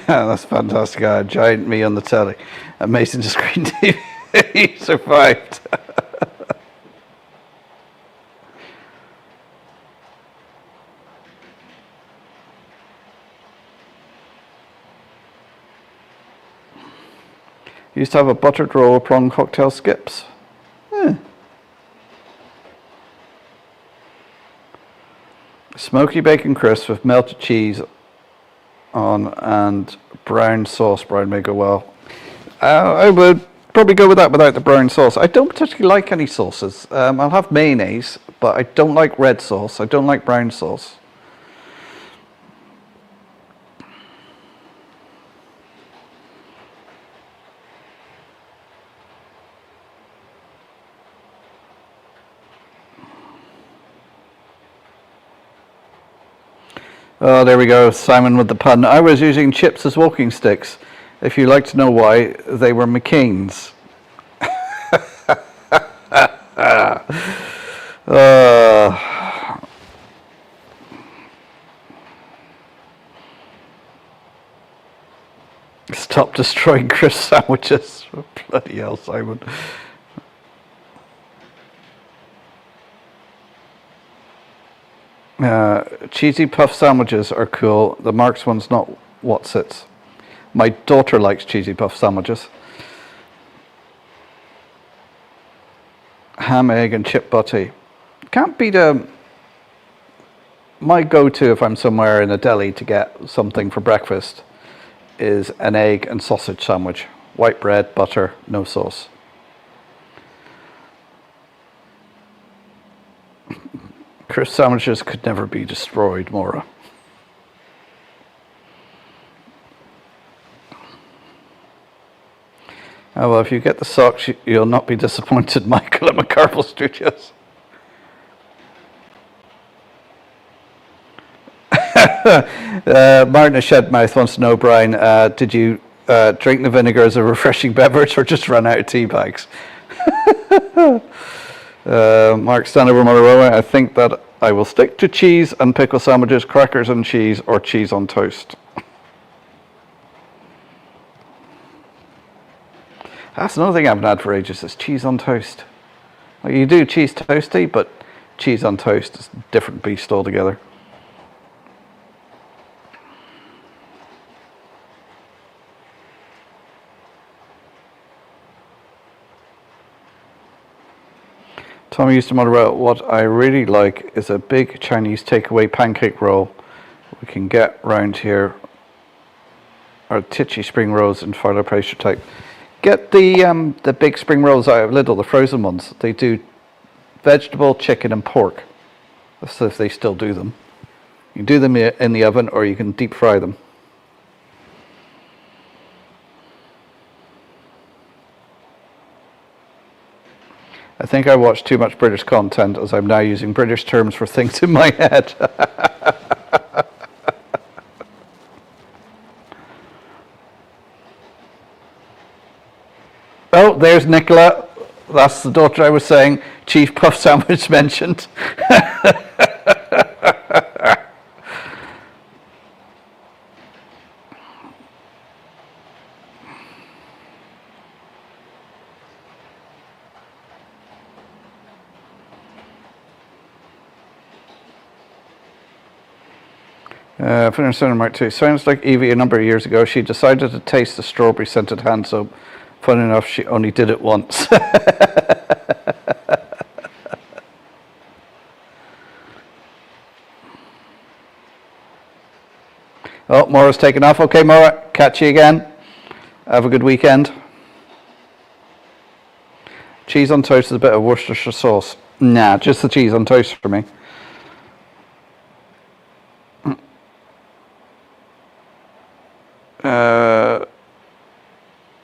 That's fantastic. A giant me on the telly. Amazing screen TV. Survived. Used to have a buttered roll of prawn cocktail skips. Smoky bacon crisps with melted cheese on and brown sauce. Brown may go well. I would probably go with that without the brown sauce. I don't particularly like any sauces. I'll have mayonnaise, but I don't like red sauce. I don't like brown sauce. Oh, there we go, Simon with the pun. I was using chips as walking sticks. If you'd like to know why, they were McCain's. Stop destroying crisp sandwiches. Bloody hell, Simon. Cheesy puff sandwiches are cool. The Marks one's not what sits. My daughter likes cheesy puff sandwiches. Ham, egg and chip butty. Can't beat my go-to if I'm somewhere in a deli to get something for breakfast is an egg and sausage sandwich white bread, butter, no sauce. Crisp sandwiches could never be destroyed, Maura. Oh, well, if you get the socks, you'll not be disappointed, Michael, at McCarville Studios. Martin of Shedmouth wants to know, Brian, did you drink the vinegar as a refreshing beverage or just run out of tea bags? Mark Stanover Motorola, I think that I will stick to cheese and pickle sandwiches, crackers and cheese, or cheese on toast. That's another thing I haven't had for ages, is cheese on toast. Well, you do cheese toasty, but cheese on toast is a different beast altogether. Tommy used to moderate. What I really like is a big Chinese takeaway pancake roll we can get round here, or Tichy spring rolls in fire pressure type. Get the big spring rolls out of Lidl, the frozen ones. They do vegetable, chicken and pork. That's if they still do them. You do them in the oven or you can deep fry them. I think I watch too much British content as I'm now using British terms for things in my head. Oh, there's Nicola. That's the daughter I was saying. Chief Puff Sandwich mentioned. Finishing Mark 2. Sounds like Evie a number of years ago. She decided to taste the strawberry scented hand soap. Fun enough, she only did it once. Oh, Maura's taken off. Okay, Maura, catch you again. Have a good weekend. Cheese on toast is a bit of Worcestershire sauce. Nah, just the cheese on toast for me.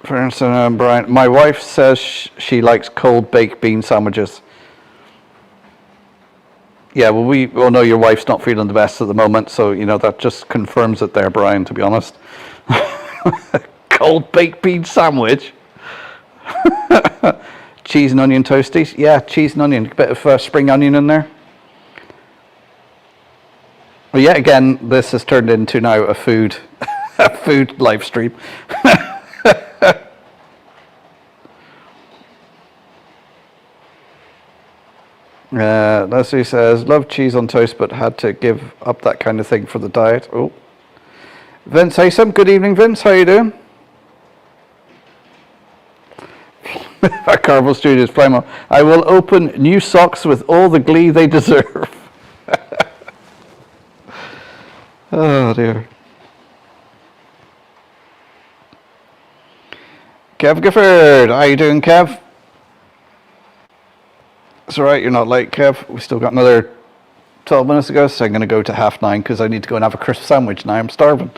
For instance, Brian, my wife says she likes cold baked bean sandwiches. Yeah, well, we all know your wife's not feeling the best at the moment, so you know that just confirms it there, Brian. To be honest, cold baked bean sandwich, cheese and onion toasties. Yeah, cheese and onion, a bit of spring onion in there. Well, yet again, this has turned into now a food live stream. Leslie says, love cheese on toast, but had to give up that kind of thing for the diet. Oh, Vince Haysom, good evening, Vince. How you doing? At Carvel Studios, Primo. I will open new socks with all the glee they deserve. Oh dear. Kev Gifford, how you doing, Kev? It's alright, you're not late, Kev. We've still got another 12 minutes ago, so I'm going to go to 9:30 because I need to go and have a crisp sandwich now. I'm starving.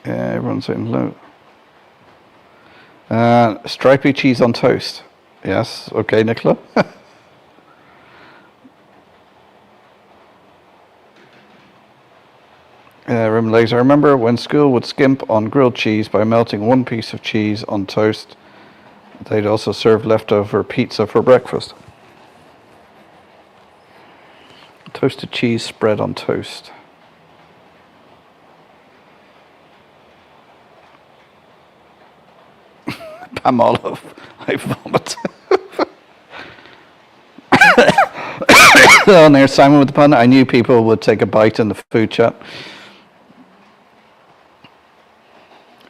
Everyone's saying hello. Stripy cheese on toast. Yes, okay, Nicola. Rim legs. I remember when school would skimp on grilled cheese by melting one piece of cheese on toast. They'd also serve leftover pizza for breakfast. Toasted cheese spread on toast. Pam Olive, I vomit. Oh, and there's Simon with the pun. I knew people would take a bite in the food chat.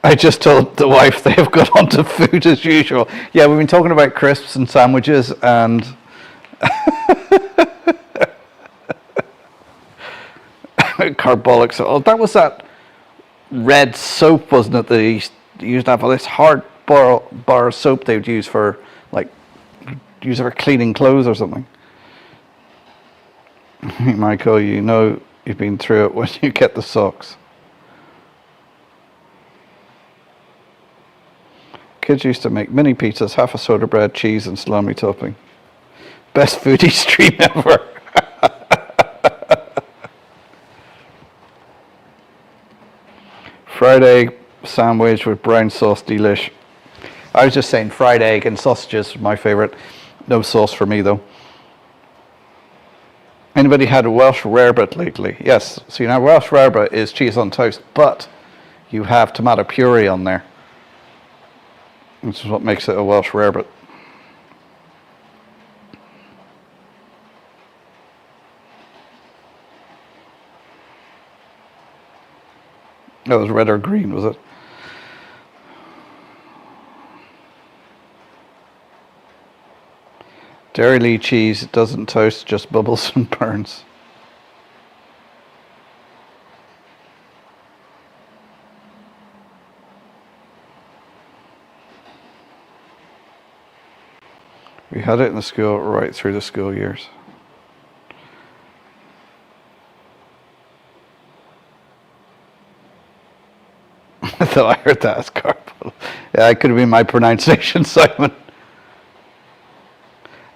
I just told the wife they have got onto food as usual. Yeah, we've been talking about crisps and sandwiches and carbolic soap. Oh, that was that red soap, wasn't it? That they used to have all this hard bar soap they would use for, like, use it for cleaning clothes or something. Michael, you know you've been through it when you get the socks. Kids used to make mini pizzas, half a soda bread, cheese and salami topping. Best foodie stream ever. Fried egg sandwich with brown sauce, delish. I was just saying fried egg and sausages, my favourite. No sauce for me though. Anybody had a Welsh rarebit lately? Yes. So you know, Welsh rarebit is cheese on toast, but you have tomato puree on there. Which is what makes it a Welsh rarebit. That was red or green, was it? Dairy Lee cheese, it doesn't toast, just bubbles and burns. We had it in the school right through the school years. I thought I heard that as carpal. Yeah, it could have been my pronunciation, Simon.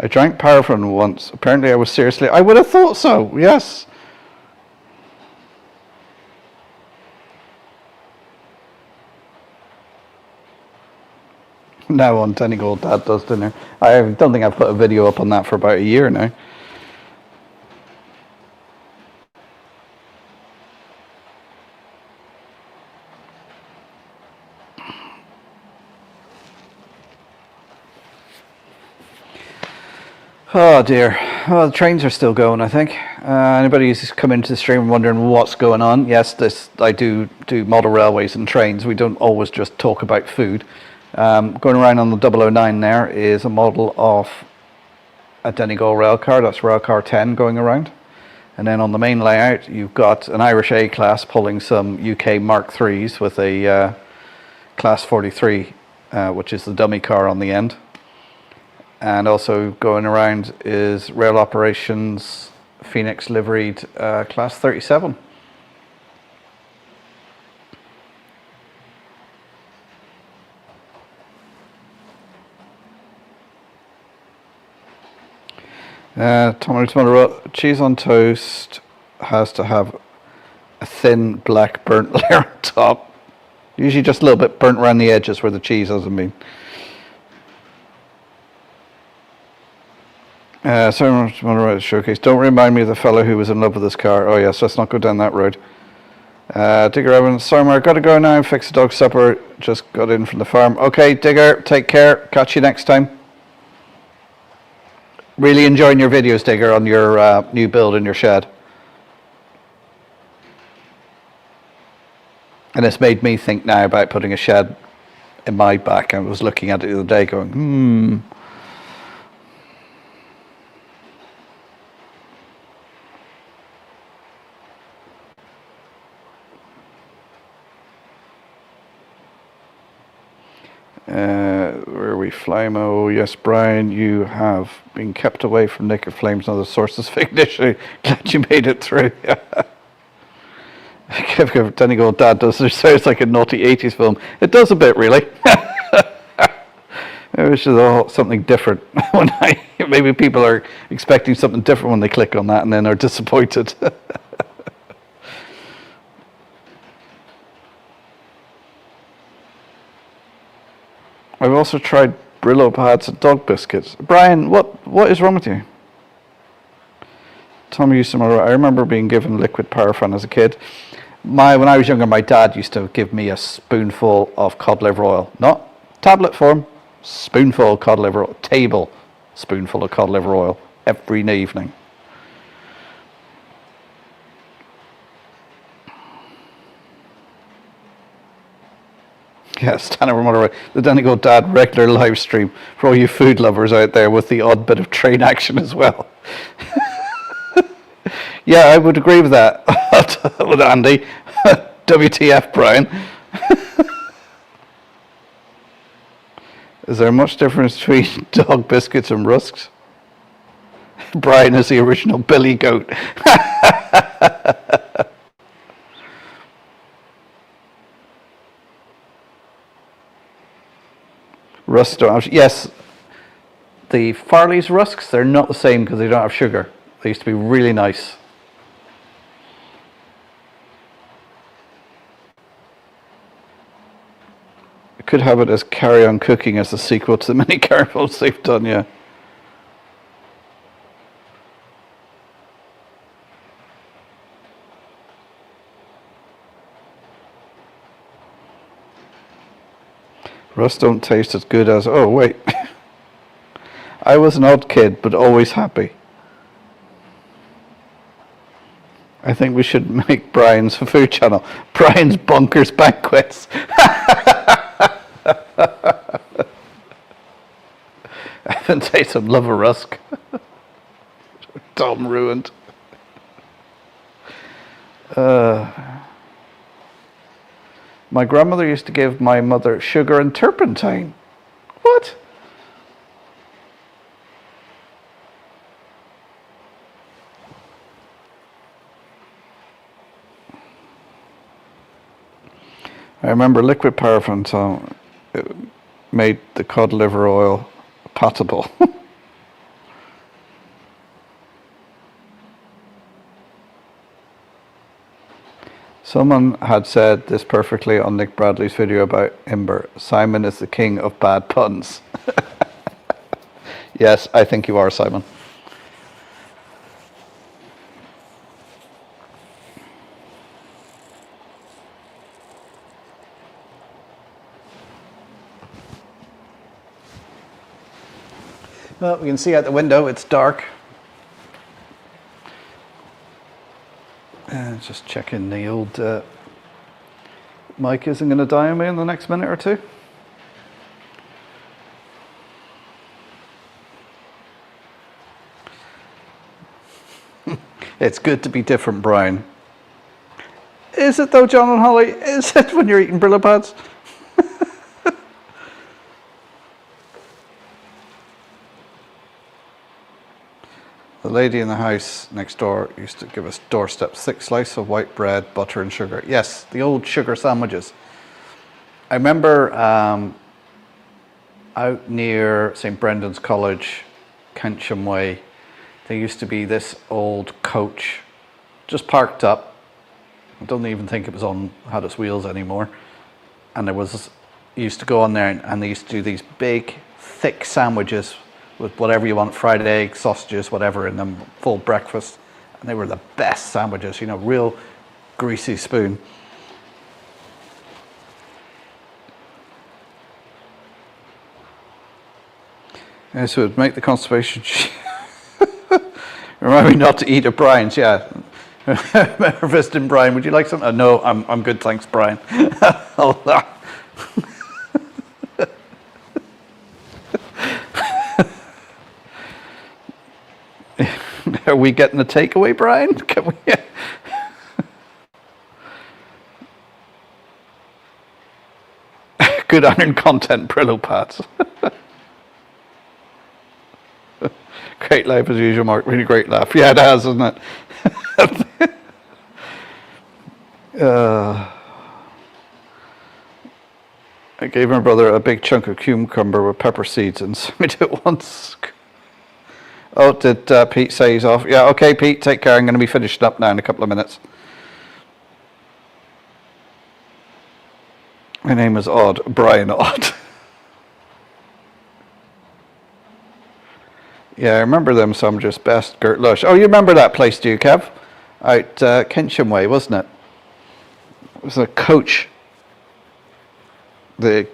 I drank paraffin once. Apparently I was seriously... I would have thought so, yes. Now on Donegal, Dad does dinner. I don't think I've put a video up on that for about a year now. Oh dear. Well, the trains are still going, I think. Anybody who's come into the stream and wondering what's going on, yes, I do model railways and trains. We don't always just talk about food. Going around on the 009 there is a model of a Donegal rail car. That's railcar 10 going around. And then on the main layout, you've got an Irish A class pulling some UK Mark IIIs with a Class 43, which is the dummy car on the end. And also going around is Rail Operations Phoenix liveried Class 37. Tomato cheese on toast has to have a thin black burnt layer on top. Usually just a little bit burnt around the edges where the cheese hasn't been. Tomato showcase. Don't remind me of the fellow who was in love with this car. Oh yes, let's not go down that road. Digger Evans, sorry Mark, gotta go now and fix the dog's supper. Just got in from the farm. Okay, Digger, take care. Catch you next time. Really enjoying your videos, Digger, on your new build in your shed. And it's made me think now about putting a shed in my back. I was looking at it the other day going, where are we? Flymo, yes, Brian, you have been kept away from naked flames and other sources of ignition. Glad you made it through. Donegal Dad does. It sounds like a naughty 80s film. It does a bit, really. I wish there's something different. Maybe people are expecting something different when they click on that and then are disappointed. I've also tried Brillo pads and dog biscuits. Brian, what is wrong with you? Tom used to. I remember being given liquid paraffin as a kid. When I was younger, my dad used to give me a spoonful of cod liver oil. Not tablet form, spoonful of cod liver oil, table spoonful of cod liver oil every evening. Yes, Tanner Motorway, the Donegal Dad regular live stream for all you food lovers out there with the odd bit of train action as well. Yeah, I would agree with that. With Andy. WTF, Brian. Is there much difference between dog biscuits and rusks? Brian is the original Billy Goat. Rusks don't have, yes, the Farley's rusks, they're not the same because they don't have sugar. They used to be really nice. I could have it as Carry On Cooking as the sequel to the mini caramels they've done, yeah. Rust don't taste as good as, oh wait. I was an odd kid, but always happy. I think we should make Brian's food channel. Brian's Bunkers Banquets. I haven't tasted some love a rusk. Tom ruined. My grandmother used to give my mother sugar and turpentine. What? I remember liquid paraffin, so it made the cod liver oil potable. Someone had said this perfectly on Nick Bradley's video about Imber. Simon is the king of bad puns. Yes, I think you are, Simon. Well, we can see out the window, it's dark. Just checking the old mic isn't going to die on me in the next minute or two. It's good to be different, Brian. Is it though, John and Holly? Is it when you're eating Brillo pads? The lady in the house next door used to give us doorstep thick slice of white bread, butter and sugar. Yes, the old sugar sandwiches. I remember out near St. Brendan's College, Kensham Way, there used to be this old coach just parked up. I don't even think it was had its wheels anymore. And there was, you used to go on there and they used to do these big, thick sandwiches with whatever you want, fried eggs, sausages, whatever in them, full breakfast. And they were the best sandwiches, you know, real greasy spoon. Yeah, so it would make the constipation. Remind me not to eat at Brian's, yeah. Remember visiting Brian, would you like something? No, I'm good, thanks, Brian. Are we getting a takeaway, Brian? Can we? Good iron content, Brillo pads. Great laugh as usual, Mark. Really great laugh. Yeah, it has, isn't it? I gave my brother a big chunk of cucumber with pepper seeds and smeared it once. Oh, did Pete say he's off? Yeah, okay, Pete, take care. I'm going to be finishing up now in a couple of minutes. My name is Odd, Brian Odd. Yeah, I remember them sandwiches best, Gert Lush. Oh, you remember that place, do you, Kev? Out Kensham Way, wasn't it? It was a coach. The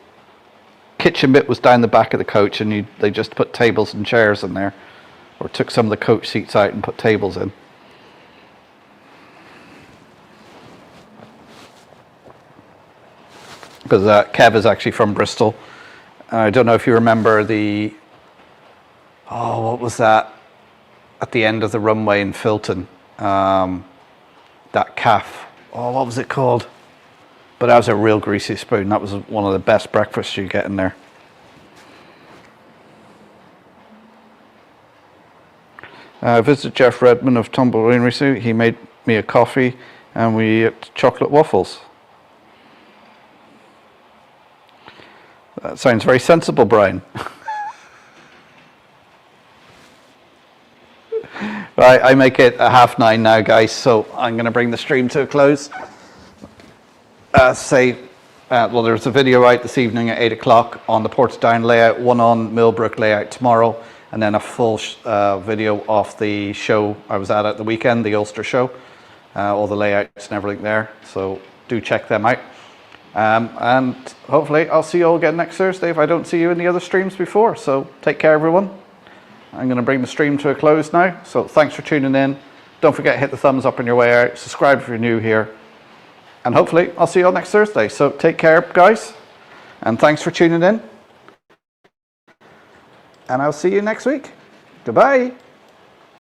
kitchen bit was down the back of the coach and they just put tables and chairs in there. Or took some of the coach seats out and put tables in. Because Kev is actually from Bristol. And I don't know if you remember what was that? At the end of the runway in Filton. that calf. Oh, what was it called? But that was a real greasy spoon. That was one of the best breakfasts you get in there. I visited Jeff Redmond of Tumbleweed recently. He made me a coffee and we ate chocolate waffles. That sounds very sensible, Brian. Right, I make it 9:30 now, guys, so I'm going to bring the stream to a close. Well, there's a video out this evening at 8 o'clock on the Portadown layout, one on Millbrook layout tomorrow, and then a full video of the show I was at the weekend, the Ulster show, all the layouts and everything there, so do check them out. And hopefully I'll see you all again next Thursday if I don't see you in the other streams before, so take care everyone. I'm going to bring the stream to a close now, so thanks for tuning in. Don't forget to hit the thumbs up on your way out, subscribe if you're new here, and hopefully I'll see you all next Thursday. So take care, guys, and thanks for tuning in, and I'll see you next week. Goodbye.